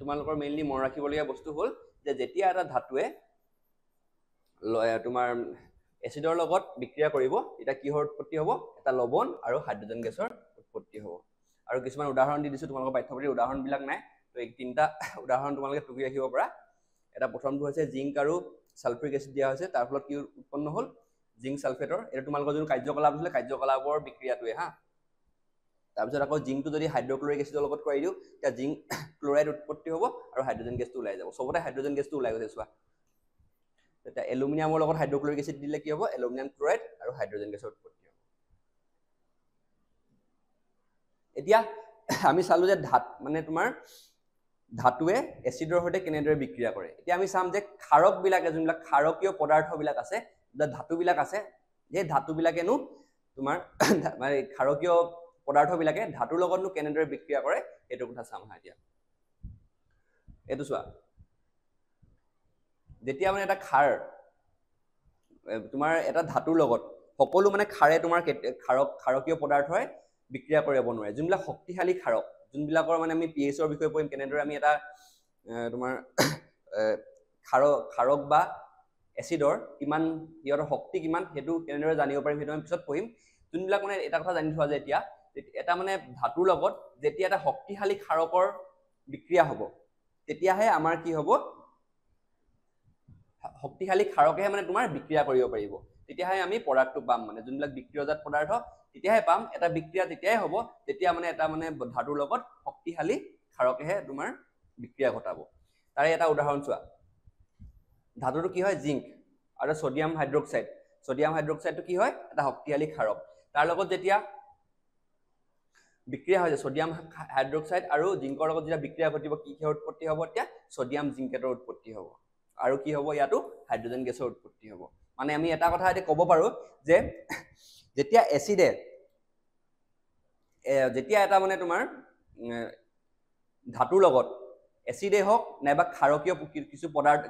তোমালোকৰ মেইনলি মন ৰাখিবলগীয়া বস্তু হ'ল যে যেতিয়া এটা ধাতুৱে তোমাৰ এচিডৰ লগত বিক্ৰিয়া কৰিব তেতিয়া কিহৰ উৎপত্তি হ'ব এটা লৱণ আৰু হাইড্ৰজেন গেছৰ উৎপত্তি হ'ব আৰু কিছুমান উদাহৰণ দি দিছো তোমালোকৰ পাঠ্যপুথিৰ উদাহৰণবিলাক নাই তো এই তিনিটা উদাহৰণ তোমালোকে টুকি ৰাখিব পাৰা এটা প্ৰথমটো হৈছে জিংক আৰু সালফিউৰিক এচিড দিয়া হৈছে তাৰ ফলত কি উৎপন্ন হ'ল জিংক সালফেটৰ এটা তোমালোকৰ যোন কাৰ্যকলাপ আছিলে কাৰ্যকলাপৰ বিক্ৰিয়াটোৱে হা তাৰপিছত আকৌ জিংকটো যদি হাইড্ৰক্লৰিক এচিডৰ লগত কৰাই দিওঁ তেতিয়া জিংক ক্লৰাইড উৎপত্তি হ'ব আৰু হাইড্ৰজেন গেছটো ওলাই যাব চবতে হাইড্ৰজেন গেছটো ওলাই গৈছে চোৱা তেতিয়া এলুমিনিয়ামৰ লগত হাইড্ৰক্লৰিক এচিড দিলে কি হ'ব এলুমিনিয়াম ক্লৰাইড আৰু হাইড্ৰজেন গেছৰ উৎপত্তি হ'ব এতিয়া আমি চালো যে মানে তোমাৰ ধাতুৱে এচিডৰ সৈতে কেনেদৰে বিক্ৰিয়া কৰে এতিয়া আমি চাম যে ক্ষাৰকবিলাকে যোনবিলাক ক্ষাৰকীয় পদাৰ্থবিলাক আছে ধাতুবিলাক আছে সেই ধাতুবিলাকেনো তোমাৰ মানে ক্ষাৰকীয় পদাৰ্থবিলাকে ধাতুৰ লগতনো কেনেদৰে বিক্ৰিয়া কৰে এইটো কথা চাম হা এতিয়া এইটো চোৱা যেতিয়া মানে এটা ক্ষাৰ তোমাৰ এটা ধাতুৰ লগত সকলো মানে ক্ষাৰে তোমাৰ ক্ষাৰকীয় পদাৰ্থই বিক্ৰিয়া কৰিব নোৱাৰে যোনবিলাক শক্তিশালী ক্ষাৰক যোনবিলাকৰ মানে আমি পিএইচৰ বিষয়ে পঢ়িম কেনেদৰে আমি এটা তোমাৰ ক্ষাৰক বা এচিডৰ কিমান ইয়াৰ শক্তি কিমান সেইটো কেনেদৰে জানিব পাৰিম সেইটো আমি পিছত পঢ়িম যোনবিলাক মানে এটা কথা জানি থোৱা যে এতিয়া এটা মানে ধাতুৰ লগত যেতিয়া এটা শক্তিশালী ক্ষাৰকৰ বিক্ৰিয়া হ'ব তেতিয়াহে আমাৰ কি হ'ব শক্তিশালী ক্ষাৰকেহে মানে তোমাৰ বিক্ৰিয়া কৰিব পাৰিব তেতিয়াহে আমি প্ৰডাক্টটো পাম মানে যোনবিলাক বিক্ৰিয়জাত পদাৰ্থ তেতিয়াহে পাম এটা বিক্ৰিয়া তেতিয়াহে হ'ব তেতিয়া মানে এটা মানে ধাতুৰ লগত শক্তিশালী ক্ষাৰকেহে তোমাৰ বিক্ৰিয়া ঘটাব তাৰে এটা উদাহৰণ চোৱা ধাতুটো কি হয় জিংক আৰু সোডিয়াম হাইড্ৰক্সাইডটো কি হয় এটা শক্তিশালী ক্ষাৰক তাৰ লগত যেতিয়া বিক্ৰিয়া হয় সোডিয়াম হাইড্ৰক্সাইড আৰু জিংকৰ লগত যেতিয়া বিক্ৰিয়া ঘটিব কি কিহৰ উৎপত্তি হ'ব এতিয়া সোডিয়াম জিংকেটৰ উৎপত্তি হ'ব আৰু কি হ'ব ইয়াতো হাইড্ৰজেন গেছৰ উৎপত্তি হ'ব মানে আমি এটা কথা এতিয়া ক'ব পাৰো যে যেতিয়া এচিডে যেতিয়া এটা মানে তোমাৰ ধাতুৰ লগত এচিডে হওক নাইবা ক্ষাৰকীয় কিছু পদাৰ্থ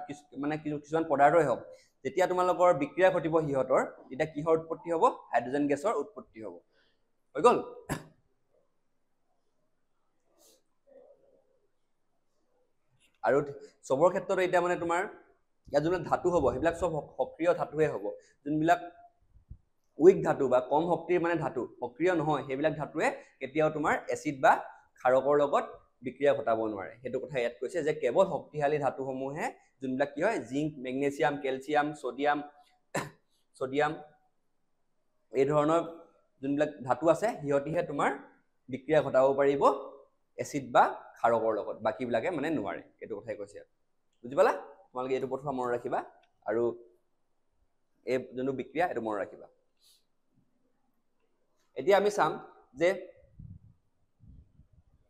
মানে কিছুমান পদাৰ্থই হওক যেতিয়া তোমালোকৰ বিক্ৰিয়া ঘটিব সিহঁতৰ তেতিয়া কিহৰ উৎপত্তি হ'ব হাইড্ৰজেন গেছৰ উৎপত্তি হ'ব হৈ গ'ল আৰু চবৰ ক্ষেত্ৰত এতিয়া মানে তোমাৰ ইয়াত যোনবিলাক ধাতু হ'ব সেইবিলাক চব সক্ৰিয় ধাতুহে হ'ব যোনবিলাক উইক ধাতু বা কম শক্তিৰ মানে ধাতু সক্ৰিয় নহয় সেইবিলাক ধাতুৱে কেতিয়াও তোমাৰ এচিড বা ক্ষাৰকৰ লগত বিক্ৰিয়া ঘটাব নোৱাৰে সেইটো কথা ইয়াত কৈছে যে কেৱল শক্তিশালী ধাতুসমূহে যোনবিলাক কি হয় জিংক মেগনেছিয়াম কেলছিয়াম সোডিয়াম এই ধৰণৰ যোনবিলাক ধাতু আছে সিহঁতিহে তোমাৰ বিক্ৰিয়া ঘটাব পাৰিব এচিড বা ক্ষাৰকৰ লগত বাকীবিলাকে মানে নোৱাৰে এইটো কথাই কৈছে বুজি পালা তোমালোকে এইটো প্ৰথম মনত ৰাখিবা আৰু এই যোনটো বিক্ৰিয়া এইটো মনত ৰাখিবা এতিয়া আমি চাম যে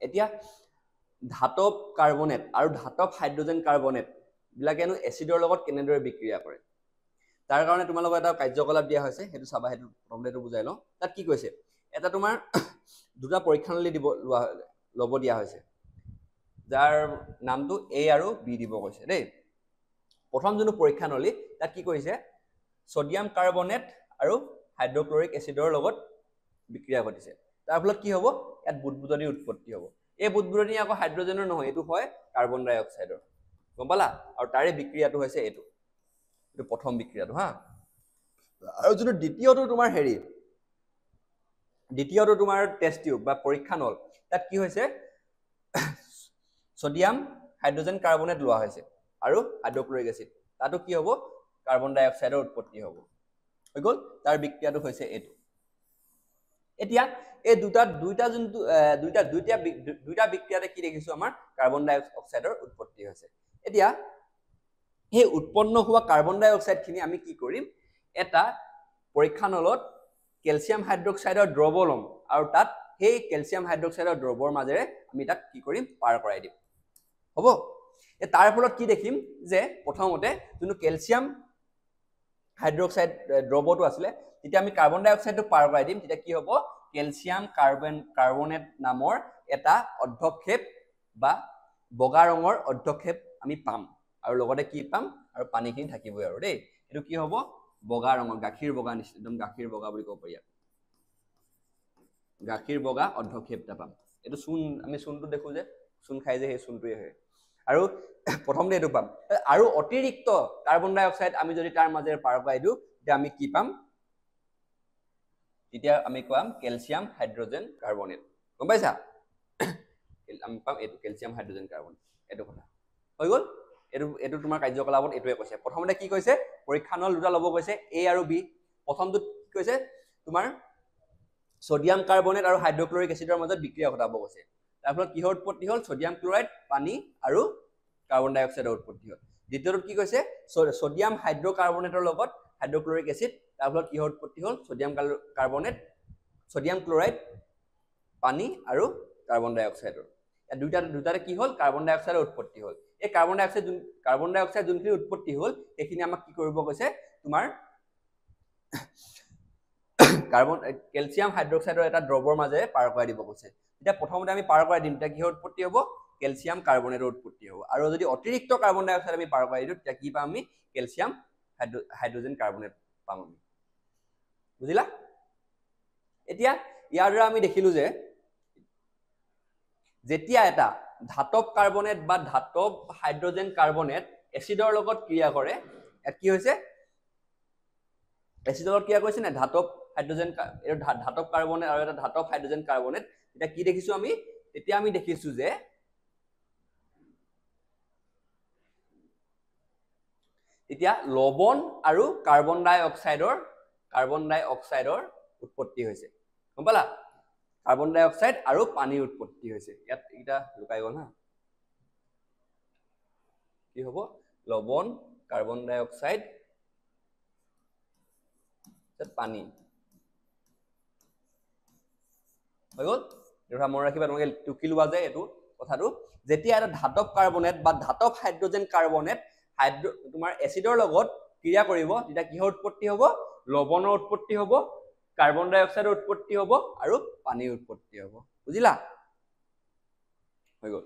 এতিয়া ধাতব কাৰ্বনেট আৰু ধাতব হাইড্ৰজেন কাৰ্বনেট বিলাকেনো এচিডৰ লগত কেনেদৰে বিক্ৰিয়া কৰে তাৰ কাৰণে তোমালোকক এটা কাৰ্যকলাপ দিয়া হৈছে সেইটো চাবা সেইটো প্ৰথমতে বুজাই লওঁ তাত কি কৈছে এটা তোমাৰ দুটা পৰীক্ষানলী ল'ব দিয়া হৈছে যাৰ নামটো A আৰু B দিব কৈছে দেই প্ৰথম যোনটো পৰীক্ষানলী তাত কি কৰিছে সোডিয়াম কাৰ্বনেট আৰু হাইড্ৰক্লৰিক এচিডৰ লগত বিক্ৰিয়া ঘটিছে তাৰ ফলত কি হ'ব ইয়াত বুদবুদনি উৎপত্তি হ'ব এই বুদবুদনি আকৌ হাইড্ৰজেনৰ নহয় এইটো হয় কাৰ্বন ডাই অক্সাইডৰ গম পালা আৰু তাৰে বিক্ৰিয়াটো হৈছে এইটো প্ৰথম বিক্ৰিয়াটো হা আৰু যোনটো দ্বিতীয়টো তোমাৰ টেষ্ট টিউব বা পৰীক্ষানল তাত কি হৈছে সোডিয়াম হাইড্ৰজেন কাৰ্বনেট লোৱা হৈছে আৰু হাইড্ৰক্লৰিক এচিড তাতো কি হ'ব কাৰ্বন ডাই অক্সাইডৰ উৎপত্তি হ'ব হৈ গ'ল তাৰ বিক্ৰিয়াটো হৈছে এইটো এতিয়া এই দুটা বিক্ৰিয়াতে কি দেখিছো আমাৰ কাৰ্বন ডাই অক্সাইডৰ উৎপত্তি হৈছে এতিয়া এই উৎপন্ন হোৱা কাৰ্বন ডাই অক্সাইড খিনি আমি কি কৰিম এটা পৰীক্ষানলত কেলছিয়াম হাইড্ৰক্সাইডৰ দ্ৰৱ ল'ম আৰু তাত সেই কেলছিয়াম হাইড্ৰক্সাইডৰ দ্ৰৱৰ মাজেৰে আমি তাক কি কৰিম পাৰ কৰাই দিম হ'ব তাৰ ফলত কি দেখিম যে প্ৰথমতে যোনটো কেলছিয়াম হাইড্ৰক্সাইড দ্ৰৱটো আছিলে তেতিয়া আমি কাৰ্বন ডাই অক্সাইডটো পাৰ কৰাই দিম তেতিয়া কি হ'ব কেলছিয়াম কাৰ্বনেট নামৰ এটা অৰ্ধক্ষেপ বা বগা ৰঙৰ অৰ্ধক্ষেপ আমি পাম আৰু লগতে কি পাম আৰু পানীখিনি থাকিবই আৰু দেই এইটো কি হ'ব বগা ৰঙৰ গাখীৰ বগা নিচিনা একদম গাখীৰ বগা বুলি ক'ব পাৰি গাখীৰ বগা অৰ্ধক্ষেপটা পাম এইটো চূণ আমি চূণটো দেখো যে চূণ খাই যে সেই চূণটোৱে হয় আৰু প্ৰথমতে এইটো পাম আৰু অতিৰিক্ত কাৰ্বন ডাই অক্সাইড আমি যদি তাৰ মাজেৰে পাৰ কৰাই দিওঁ তেতিয়া আমি কি পাম তেতিয়া আমি পাম কেলছিয়াম হাইড্ৰজেন কাৰ্বনেট গম পাইছা আমি পাম এইটো কেলছিয়াম হাইড্ৰজেন কাৰ্বনেট এইটো কথা হৈ গ'ল এইটো তোমাৰ কাৰ্যকলাপত এইটোৱে কৈছে প্ৰথমতে কি কৈছে পৰীক্ষানল দুটা ল'ব কৈছে A আৰু B প্ৰথমটো কি কৈছে তোমাৰ সোডিয়াম কাৰ্বনেট আৰু হাইড্ৰক্লৰিক এচিডৰ মাজত বিক্ৰিয়া ঘটাব কৈছে তাৰ ফলত কিহৰ উৎপত্তি হ'ল সোডিয়াম ক্লৰাইড পানী আৰু কাৰ্বন ডাই অক্সাইডৰ উৎপত্তি হ'ল দ্বিতীয়টোত কি কৈছে সোডিয়াম হাইড্ৰকাৰ্বনেটৰ লগত হাইড্ৰক্লৰিক এচিড তাৰ ফলত কিহৰ উৎপত্তি হ'ল সোডিয়াম ক্লৰাইড পানী আৰু কাৰ্বন ডাই অক্সাইডৰ দুটাতে কি হ'ল কাৰ্বন ডাই অক্সাইডৰ উৎপত্তি হ'ল এই কাৰ্বন ডাই অক্সাইড যোনখিনি উৎপত্তি হ'ল সেইখিনি আমাক কি কৰিব কৈছে তোমাৰ কেলছিয়াম হাইড্ৰক্সাইডৰ এটা দ্ৰৱৰ মাজেৰে পাৰ কৰাই দিব কৈছে এতিয়া প্ৰথমতে আমি পাৰ কৰাই দিম তেতিয়া কিহৰ উৎপত্তি হ'ব কেলছিয়াম কাৰ্বনেটৰ উৎপত্তি হ'ব আৰু যদি অতিৰিক্ত কাৰ্বন ডাই অক্সাইড আমি পাৰ কৰাই দিওঁ তেতিয়া কি পাম আমি কেলছিয়াম হাইড্ৰজেন কাৰ্বনেট পাম আমি বুজিলা এতিয়া ইয়াৰ দ্বাৰা আমি দেখিলো যে যেতিয়া এটা ধাতব কাৰ্বনেট বা ধাতব হাইড্ৰজেন কাৰ্বনেট এচিডৰ লগত ক্ৰিয়া কৰে ইয়াত কি হৈছে এচিডৰ লগত ক্ৰিয়া কৰিছে না ধাতব হাইড্ৰজেন ধাতব কাৰ্বনেট আৰু এটা ধাতব হাইড্ৰজেন কাৰ্বনেট এটা কি দেখিছো আমি তেতিয়া আমি দেখিছো যে এতিয়া লৱণ আৰু কাৰ্বন ডাই অক্সাইডৰ উৎপত্তি হৈছে গম পালা কাৰ্বন ডাই অক্সাইড আৰু পানীৰ উৎপত্তি হৈছে ইয়াত এটা লুকাই গ'ল হা কি হ'ব লৱণ কাৰ্বন ডাই অক্সাইড পানী হৈ গ'ল এটা মনত ৰাখিবা তোমালোকে টুকি লোৱা যে এইটো কথাটো যেতিয়া এটা ধাতব কাৰ্বনেট বা ধাতব হাইড্ৰজেন কাৰ্বনেট তোমাৰ এচিডৰ লগত ক্ৰিয়া কৰিব তেতিয়া কিহৰ উৎপত্তি হ'ব লৱণৰ উৎপত্তি হ'ব কাৰ্বন ডাই অক্সাইডৰ উৎপত্তি হ'ব আৰু পানীৰ উৎপত্তি হ'ব বুজিলা হৈ গ'ল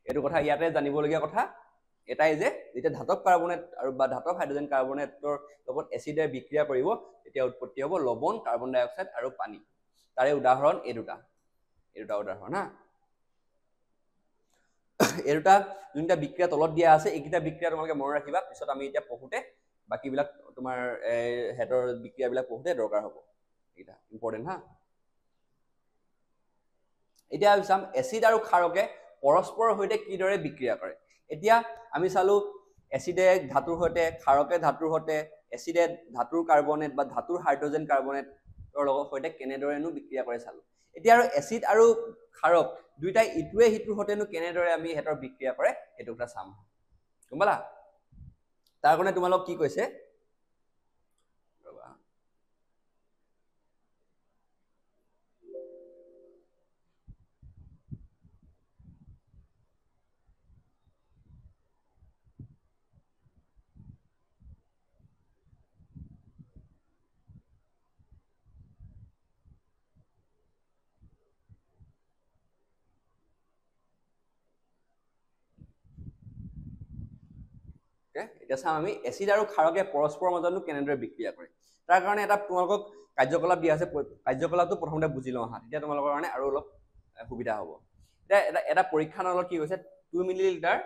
এইটো কথা ইয়াতে জানিবলগীয়া কথা এটাই যে যেতিয়া ধাতব কাৰ্বনেট আৰু বা ধাতব হাইড্ৰজেন কাৰ্বনেটৰ লগত এচিডে বিক্ৰিয়া কৰিব তেতিয়া উৎপত্তি হ'ব লৱণ কাৰ্বন ডাই অক্সাইড আৰু পানী তাৰে উদাহৰণ এই দুটা উদাহৰণ হা এই দুটা যোনটা বিক্ৰিয়া তলত দিয়া আছে এইকেইটা বিক্ৰিয়া তোমালোকে মনত ৰাখিবা পিছত আমি এতিয়া পঢ়োতে বাকিবিলাক তোমাৰ হেডৰ বিক্ৰিয়াবিলাক পঢ়োতে দৰকাৰ হ'ব এটা ইম্পৰ্টেন্ট হা এতিয়া চাম এচিড আৰু ক্ষাৰকে পৰস্পৰৰ সৈতে কিদৰে বিক্ৰিয়া কৰে এতিয়া আমি চালো এচিডে ধাতুৰ সৈতে ক্ষাৰকে ধাতুৰ সৈতে এচিডে ধাতুৰ কাৰ্বনেট বা ধাতুৰ হাইড্ৰজেন কাৰ্বনেটৰ লগত সৈতে কেনেদৰেনো বিক্ৰিয়া কৰে চালো এতিয়া আৰু এচিড আৰু ক্ষাৰক দুইটাই ইটোৱে সিটোৰ সৈতেনো কেনেদৰে আমি হেতৰ বিক্ৰিয়া কৰে সেইটো কথা চাম গম পালা তাৰ কাৰণে তোমালোক কি কৈছে এতিয়া চাম আমি এচিড আৰু ক্ষাৰকে পৰস্পৰৰ মাজত কেনেদৰে বিক্ৰিয়া কৰে তাৰ কাৰণে এটা তোমালোকক কাৰ্যকলাপ দিয়া আছে কাৰ্যকলাপটো প্ৰথমতে বুজি লওঁ হা তেতিয়া তোমালোকৰ কাৰণে আৰু অলপ সুবিধা হ'ব এতিয়া এটা পৰীক্ষা নলত কি হৈছে 2 মিলিলিটাৰ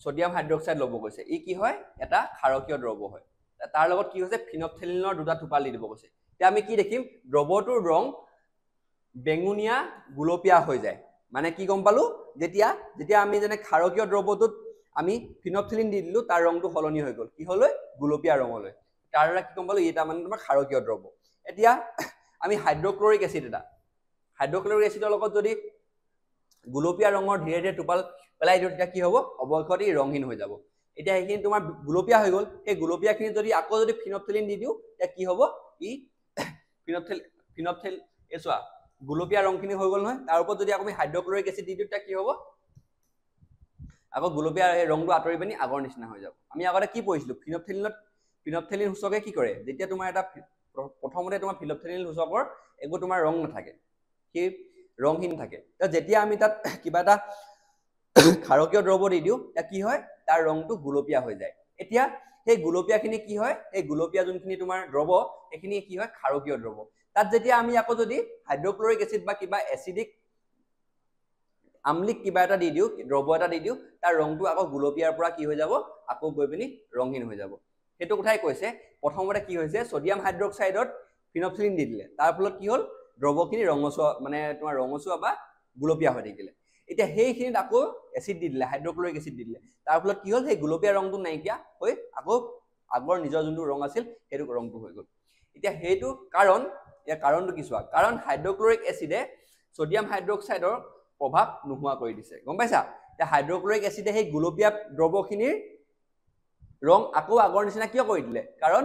সোডিয়াম হাইড্ৰক্সাইড ল'ব কৈছে ই কি হয় এটা ক্ষাৰকীয় দ্ৰৱ হয় তাৰ লগত কি হৈছে ফিনফথেলিনৰ দুটা টোপাল দি দিব কৈছে এতিয়া আমি কি দেখিম দ্ৰৱটোৰ ৰং বেঙুনীয়া গুলপীয়া হৈ যায় মানে কি গম পালো যেতিয়া আমি যেনে ক্ষাৰকীয় দ্ৰৱটোত আমি ফিনফথেলিন দি দিলো তাৰ ৰংটো সলনি হৈ গ'ল কি হলৈ গুলপীয়া ৰঙলৈ তাৰ দ্বাৰা কি গম পালো এটা মানে তোমাৰ ক্ষাৰকীয় দ্ৰৱ এতিয়া আমি হাইড্ৰক্লৰিক এচিডৰ লগত যদি গুলপীয়া ৰঙৰ ধীৰে ধীৰে টোপাল পেলাই দিও তেতিয়া কি হ'ব অৱশেষত ই ৰংহীন হৈ যাব এতিয়া এইখিনি তোমাৰ গুলপীয়া হৈ গ'ল এই গুলপীয়াখিনি যদি আকৌ যদি ফিনফথেলিন দি দিও তেতিয়া কি হ'ব ই ফিনফথেল এচোৱা গুলপীয়া ৰংখিনি হৈ গ'ল নহয় তাৰ ওপৰত যদি আমি হাইড্ৰক্লৰিক এচিড দি দিও তেতিয়া কি হ'ব আকৌ গুলপীয়া ৰংটো আঁতৰি পিনি আগৰ নিচিনা হৈ যাব আমি আগতে কি পঢ়িছিলো ফিনফথেলিন সূচকে কি কৰে যেতিয়া তোমাৰ এটা প্ৰথমতে তোমাৰ ফিনফথেলিন সূচকৰ একো তোমাৰ ৰং নাথাকে কি ৰংহীন থাকে যেতিয়া আমি তাত কিবা এটা ক্ষাৰকীয় দ্ৰৱ দি দিও তেতিয়া কি হয় তাৰ ৰংটো গুলপীয়া হৈ যায় এতিয়া সেই গুলপীয়াখিনি কি হয় এই গুলপীয়া যোনখিনি তোমাৰ দ্ৰৱ এইখিনি কি হয় ক্ষাৰকীয় দ্ৰৱ তাত যেতিয়া আমি আকৌ যদি হাইড্ৰক্লৰিক এচিড বা কিবা এচিডিক আমলিক কিবা এটা দি দিও দ্ৰৱ এটা দি দিও তাৰ ৰংটো আকৌ গুলপীয়াৰ পৰা কি হৈ যাব আকৌ গৈ পিনি ৰংহীন হৈ যাব সেইটো কথাই কৈছে প্ৰথমতে কি হৈছে সোডিয়াম হাইড্ৰক্সাইডত ফিনফথেলিন দি দিলে তাৰ ফলত কি হ'ল দ্ৰৱখিনি ৰঙচুৱা মানে তোমাৰ ৰঙচুৱা বা গুলপীয়া হৈ থাকিলে এতিয়া সেইখিনিত আকৌ এচিড দি দিলে হাইড্ৰক্লৰিক এচিড দি দিলে তাৰ ফলত কি হ'ল সেই গুলপীয়া ৰংটো নাইকিয়া হৈ আকৌ আগৰ নিজৰ যোনটো ৰং আছিল সেইটো ৰংটো হৈ গ'ল এতিয়া সেইটো কাৰণটো কি চোৱা কাৰণ হাইড্ৰক্লৰিক এচিডে সোডিয়াম হাইড্ৰক্সাইডৰ প্ৰভাৱ নোহোৱা কৰি দিছে গম পাইছা এতিয়া হাইড্ৰক্লৰিক এচিডে সেই গুলপীয়া দ্ৰৱখিনিৰ ৰং আকৌ আগৰ নিচিনা কিয় কৰি দিলে কাৰণ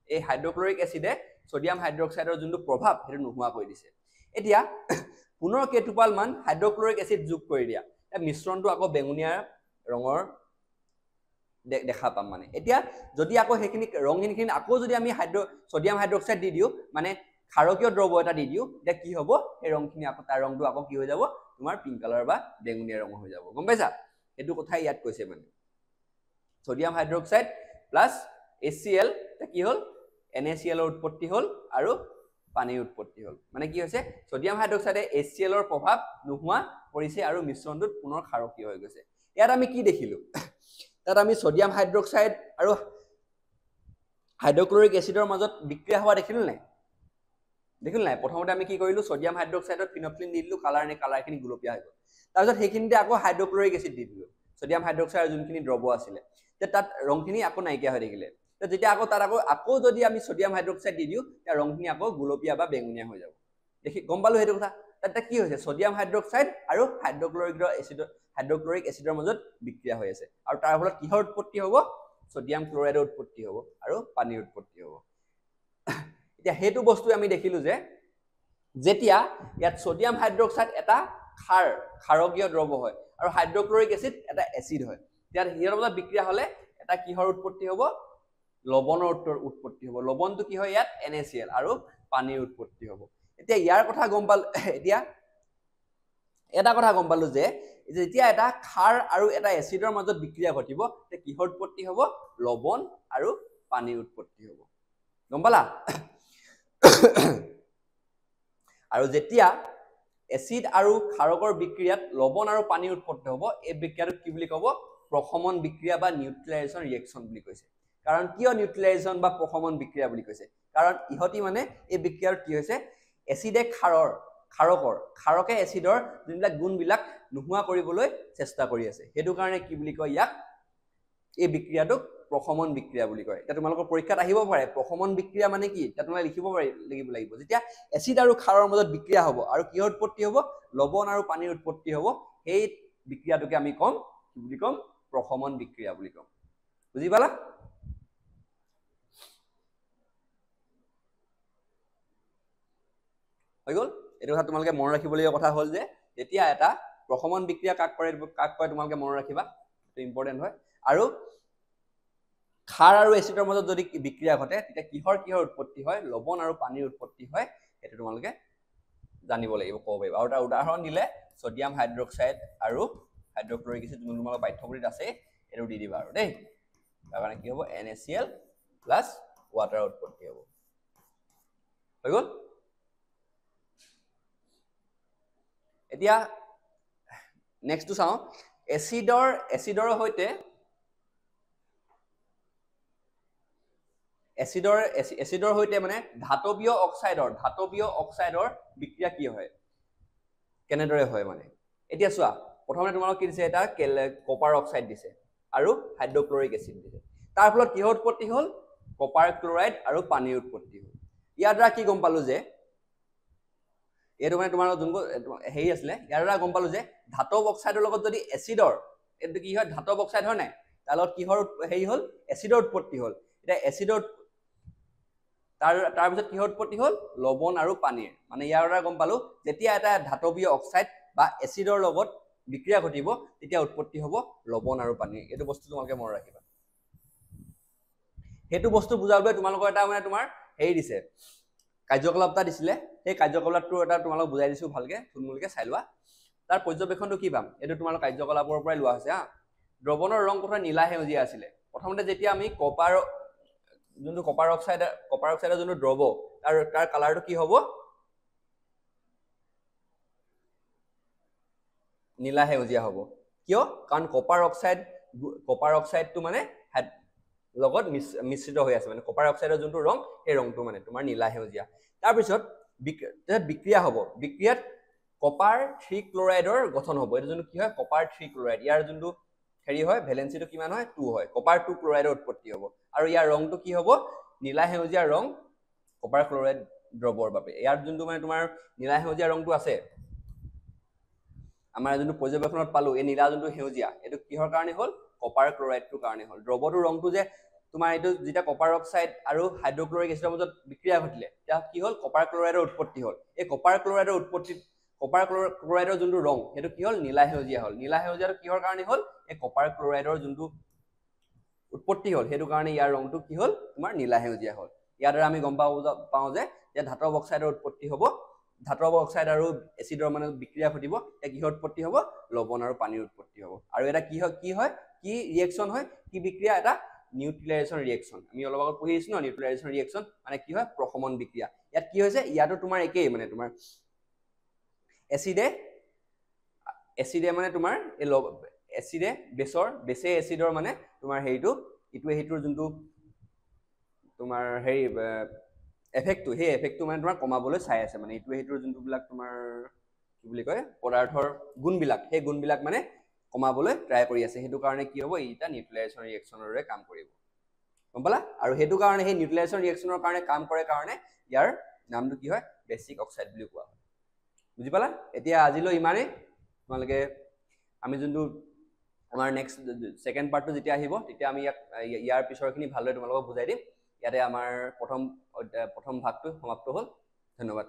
এই হাইড্ৰক্লৰিক এচিডে সোডিয়াম হাইড্ৰক্সাইডৰ যোনটো প্ৰভাৱ সেইটো নোহোৱা কৰি দিছে এতিয়া পুনৰ কেইটোপাল মান হাইড্ৰক্লৰিক এচিড যোগ কৰি দিয়া মিশ্ৰণটো আকৌ বেঙুনীয়া ৰঙৰ দেখা পাম মানে এতিয়া যদি আকৌ সেইখিনি ৰংহীনখিনি আকৌ যদি আমি সোডিয়াম হাইড্ৰক্সাইড দি দিও মানে ক্ষাৰকীয় দ্ৰৱ এটা দি দিও তেতিয়া কি হ'ব এই ৰংখিনি আকৌ তাৰ ৰংটো আকৌ কি হৈ যাব তোমাৰ পিংক কালাৰ বা বেঙুনীয়া ৰঙৰ হৈ যাব গম পাইছা এইটো কথা ইয়াত কৈছে মানে সোডিয়াম হাইড্ৰক্সাইড প্লাস HCl কি হ'ল NaCl ৰ উৎপত্তি হ'ল আৰু পানীৰ উৎপত্তি হ'ল মানে কি হৈছে সোডিয়াম হাইড্ৰক্সাইডে HCl ৰ প্ৰভাৱ নোহোৱা কৰিছে আৰু মিশ্ৰণটোত পুনৰ ক্ষাৰকীয় হৈ গৈছে ইয়াত আমি কি দেখিলো তাত আমি সোডিয়াম হাইড্ৰক্সাইড আৰু হাইড্ৰক্লৰিক এচিডৰ মাজত বিক্ৰিয়া হোৱা দেখিলো নাই প্ৰথমতে আমি কি কৰিলো সোডিয়াম হাইড্ৰক্সাইডত ফিনফথেলিন দি দিলো কালাৰখিনি গুলপীয়া হৈ গ'ল তাৰপিছত সেইখিনিতে আকৌ হাইড্ৰক্লৰিক এচিড দি দিলো সোডিয়াম হাইড্ৰক্সাইডৰ যোনখিনি দ্ৰৱ আছিলে তাত ৰংখিনি আকৌ নাইকিয়া হৈ থাকিলে যেতিয়া আকৌ তাত আকৌ যদি আমি সোডিয়াম হাইড্ৰক্সাইড দি দিও তাৰ ৰংখিনি আকৌ গুলপীয়া বা বেঙুনীয়া হৈ যাব দেখি গম পালো সেইটো কথা তাত কি হৈছে সোডিয়াম হাইড্ৰক্সাইড আৰু হাইড্ৰক্লৰিক এচিডৰ মাজত বিক্ৰিয়া হৈ আছে আৰু তাৰ ফলত কিহৰ উৎপত্তি হ'ব সোডিয়াম ক্লৰাইডৰ উৎপত্তি হ'ব আৰু পানীৰ উৎপত্তি হ'ব এতিয়া সেইটো বস্তু আমি দেখিলো যে যেতিয়া ইয়াত সোডিয়াম হাইড্ৰক্সাইড এটা ক্ষাৰকীয় দ্ৰৱ হয় আৰু হাইড্ৰক্লৰিক এচিড এটা এচিড হয় ইয়াত হিৰৰ মাজত বিক্ৰিয়া হলে এটা কিহৰ উৎপত্তি হ'ব লৱণৰ উৎপত্তি হ'ব লৱণটো কি হয় ইয়াত NaCl আৰু পানীৰ উৎপত্তি হ'ব এতিয়া ইয়াৰ কথা গম পালো এতিয়া এটা কথা গম পালো যে যেতিয়া এটা ক্ষাৰ আৰু এটা এচিডৰ মাজত বিক্ৰিয়া ঘটিব তে কিহৰ উৎপত্তি হ'ব লৱণ আৰু পানীৰ উৎপত্তি হ'ব গম পালা আৰু যেতিয়া এচিড আৰু ক্ষাৰকৰ বিক্ৰিয়াত লৱণ আৰু পানী উৎপত্তি হ'ব এই বিক্ৰিয়াটোক কি বুলি ক'ব প্ৰশমন বিক্ৰিয়া বা নিউট্ৰেলাইজেশ্যন ৰিয়েকশ্যন বুলি কৈছে কাৰণ কিয় নিউট্ৰেলাইজেশ্যন বা প্ৰশমন বিক্ৰিয়া বুলি কৈছে কাৰণ ইহতি মানে এই বিক্ৰিয়াৰ কি হৈছে এচিডে ক্ষাৰকে এচিডৰ যোনবিলাক গুণবিলাক নোহোৱা কৰিবলৈ চেষ্টা কৰি আছে সেইটো কাৰণে কি বুলি কয় ইয়াক এই বিক্ৰিয়াটোক প্ৰশমন বিক্ৰিয়া বুলি কয় এটা তোমালোকৰ পৰীক্ষাত আহিব পাৰে প্ৰশমন বিক্ৰিয়া মানে কি এটা তোমালোকে লিখিব লাগিব যেতিয়া এচিড আৰু ক্ষাৰৰ মাজত বিক্ৰিয়া হ'ব আৰু কিহৰ উৎপত্তি হ'ব লৱণ আৰু পানীৰ উৎপত্তি হ'ব সেই বিক্ৰিয়াটোকে আমি কম কি বুলি কম প্ৰশমন বিক্ৰিয়া বুলি কম বুজি পালা হৈ গ'ল এইটো কথা তোমালোকে মনত ৰাখিবলগীয়া কথা হ'ল যে যেতিয়া এটা প্ৰশমন বিক্ৰিয়া কাক কয় তোমালোকে মনত ৰাখিবা এইটো ইম্পৰ্টেণ্ট হয় আৰু ক্ষাৰ আৰু এচিডৰ মাজত যদি বিক্ৰিয়া ঘটে তেতিয়া কিহৰ উৎপত্তি হয় লৱণ আৰু পানীৰ উৎপত্তি হয় সেইটো তোমালোকে জানিব লাগিব ক'ব পাৰিবা আৰু এটা উদাহৰণ দিলে সোডিয়াম হাইড্ৰক্সাইড আৰু হাইড্ৰক্লৰিক এচিড তোমালোকৰ পাঠ্যপুথিত আছে এইটো দি দিবা আৰু দেই তাৰ কাৰণে কি হ'ব NaCl প্লাছ ৱাটাৰৰ উৎপত্তি হ'ব হৈ গ'ল এতিয়া নেক্সটটো চাওঁ এচিডৰ সৈতে মানে ধাতৱীয় অক্সাইডৰ বিক্ৰিয়া কি হয় কেনেদৰে হয় মানে এতিয়া চোৱা প্ৰথমে তোমালোকক কি দিছে এটা কপাৰ অক্সাইড দিছে আৰু হাইড্ৰক্লৰিক এচিড দিছে তাৰ ফলত কিহৰ উৎপত্তি হ'ল কপাৰ ক্লৰাইড আৰু পানীৰ উৎপত্তি হ'ল ইয়াৰ দ্বাৰা কি গম পালো যে এইটো মানে তোমাৰ যোনটো হেৰি আছিলে ইয়াৰ দ্বাৰা গম পালো যে ধাতৱ অক্সাইডৰ লগত যদি এচিডৰ এইটো কি হয় ধাতৱ অক্সাইড হয় নাই তাৰ লগত কিহৰ হেৰি হ'ল এচিডৰ উৎপত্তি হ'ল এতিয়া এচিডৰ তাৰপিছত কিহৰ উৎপত্তি হ'ল লৱণ আৰু পানীৰ মানে ইয়াৰ দ্বাৰা গম পালো যেতিয়া এটা ধাতৱীয় অক্সাইড বা এচিডৰ লগত বিক্ৰিয়া ঘটিব তেতিয়া উৎপত্তি হ'ব লৱণ আৰু পানী এইটো বস্তু তোমালোকে মনত ৰাখিবা সেইটো বস্তু বুজাবলৈ তোমালোকৰ এটা মানে তোমাৰ হেৰি দিছে কাৰ্যকলাপ এটা দিছিলে সেই কাৰ্যকলাপটো এটা তোমালোক বুজাই দিছো ভালকে থুলমূলকে চাই লোৱা তাৰ পৰ্যবেক্ষণটো কি পাম এইটো তোমালোক কাৰ্যকলাপৰ পৰাই লোৱা হৈছে হা দ্ৰৱণৰ ৰং প্ৰথমে নীলা সেউজীয়া আছিলে প্ৰথমতে যেতিয়া আমি কপাৰ অক্সাইডৰ যোনটো দ্ৰৱ তাৰ কালাৰটো কি হ'ব নীলা সেউজীয়া হ'ব কিয় কাৰণ কপাৰ অক্সাইডটো মানে লগত মিশ্ৰিত হৈ আছে মানে কপাৰ অক্সাইডৰ যোনটো ৰং সেই ৰংটো মানে তোমাৰ নীলা সেউজীয়া তাৰপিছত বিক্ৰিয়া হ'ব বিক্ৰিয়াত কপাৰ 3 ক্লৰাইডৰ গঠন হ'ব এইটো যোনটো কি হয় কপাৰ 3 ক্লৰাইড ইয়াৰ যোনটো হেৰি হয় ভেলেন্সিটো কিমান হয় 2 হয় কপাৰ 2 ক্লৰাইডৰ উৎপত্তি হ'ব আৰু ইয়াৰ ৰংটো কি হ'ব নীলা সেউজীয়া ৰং কপাৰ ক্লৰাইড দ্ৰৱৰ বাবে ইয়াৰ যোনটো মানে তোমাৰ নীলা সেউজীয়া ৰংটো আছে আমাৰ যোনটো পৰ্যবেক্ষণত পালো এই নীলা যোনটো সেউজীয়া এইটো কিহৰ কাৰণে হ'ল কপাৰ ক্লৰাইডটোৰ কাৰণে হ'ল দ্ৰৱটোৰ ৰংটো যে তোমাৰ এইটো যেতিয়া কপাৰ অক্সাইড আৰু হাইড্ৰক্লৰিক এচিডৰ মাজত বিক্ৰিয়া ঘটিলে তেতিয়া কি হ'ল কপাৰ ক্লৰাইডৰ উৎপত্তি হ'ল এই কপাৰ ক্লৰাইডৰ যোনটো ৰং সেইটো কি হ'ল নীলা সেউজীয়া হ'ল নীলা সেউজীয়াটো কিহৰ কাৰণে হ'ল এই কপাৰ ক্লৰাইডৰ যোনটো উৎপত্তি হ'ল সেইটো কাৰণে ইয়াৰ ৰংটো কি হ'ল তোমাৰ নীলা সেউজীয়া হ'ল ইয়াৰ দ্বাৰা আমি গম পাওঁ যে ধাতৱ অক্সাইডৰ উৎপত্তি হ'ব ধাতৱ অক্সাইড আৰু এচিডৰ মানে বিক্ৰিয়া ঘটিব এতিয়া কিহৰ উৎপত্তি হ'ব লৱণ আৰু পানীৰ উৎপত্তি হ'ব আৰু এটা কি ৰিয়েকশ্যন হয় কি বিক্ৰিয়া এটা নিউট্ৰেলাইজেশ্যন ৰিয়েকশ্যন আমি অলপ আগত পঢ়ি আহিছো ন নিউট্ৰেলাইজেশ্যন ৰিয়েকশ্যন মানে কি হয় প্ৰশমন বিক্ৰিয়া ইয়াত কি হৈছে ইয়াতো তোমাৰ একেই মানে তোমাৰ এচিডে মানে তোমাৰ বেছে এচিডৰ মানে তোমাৰ হেৰিটো ইটোৱে সিটোৰ যোনটো তোমাৰ হেৰি এফেক্টটো সেই এফেক্টটো মানে তোমাৰ কমাবলৈ চাই আছে মানে ইটোৱে সিটোৰ যোনটোবিলাক তোমাৰ কি বুলি কয় পদাৰ্থৰ গুণবিলাক সেই গুণবিলাক মানে কমাবলৈ ট্ৰাই কৰি আছে সেইটো কাৰণে কি হ'ব এটা নিউট্ৰেলাইজেশ্যন ৰিয়েকশ্যনৰ দৰে কাম কৰিব গম পালা আৰু সেইটো কাৰণে সেই নিউট্ৰেলাইজেশ্যন ৰিয়েকশ্যনৰ কাৰণে কাম কৰে কাৰণে ইয়াৰ নামটো কি হয় বেছিক অক্সাইড বুলি কোৱা হয় বুজি পালা এতিয়া আজিলৈ ইমানেই তোমালোকে আমি যোনটো আমাৰ নেক্সট সেকেন্ড পাৰ্টটো যেতিয়া আহিব তেতিয়া আমি ইয়াৰ পিছৰখিনি ভালদৰে তোমালোকক বুজাই দিম ইয়াতে আমাৰ প্ৰথম ভাগটো সমাপ্ত হ'ল ধন্যবাদ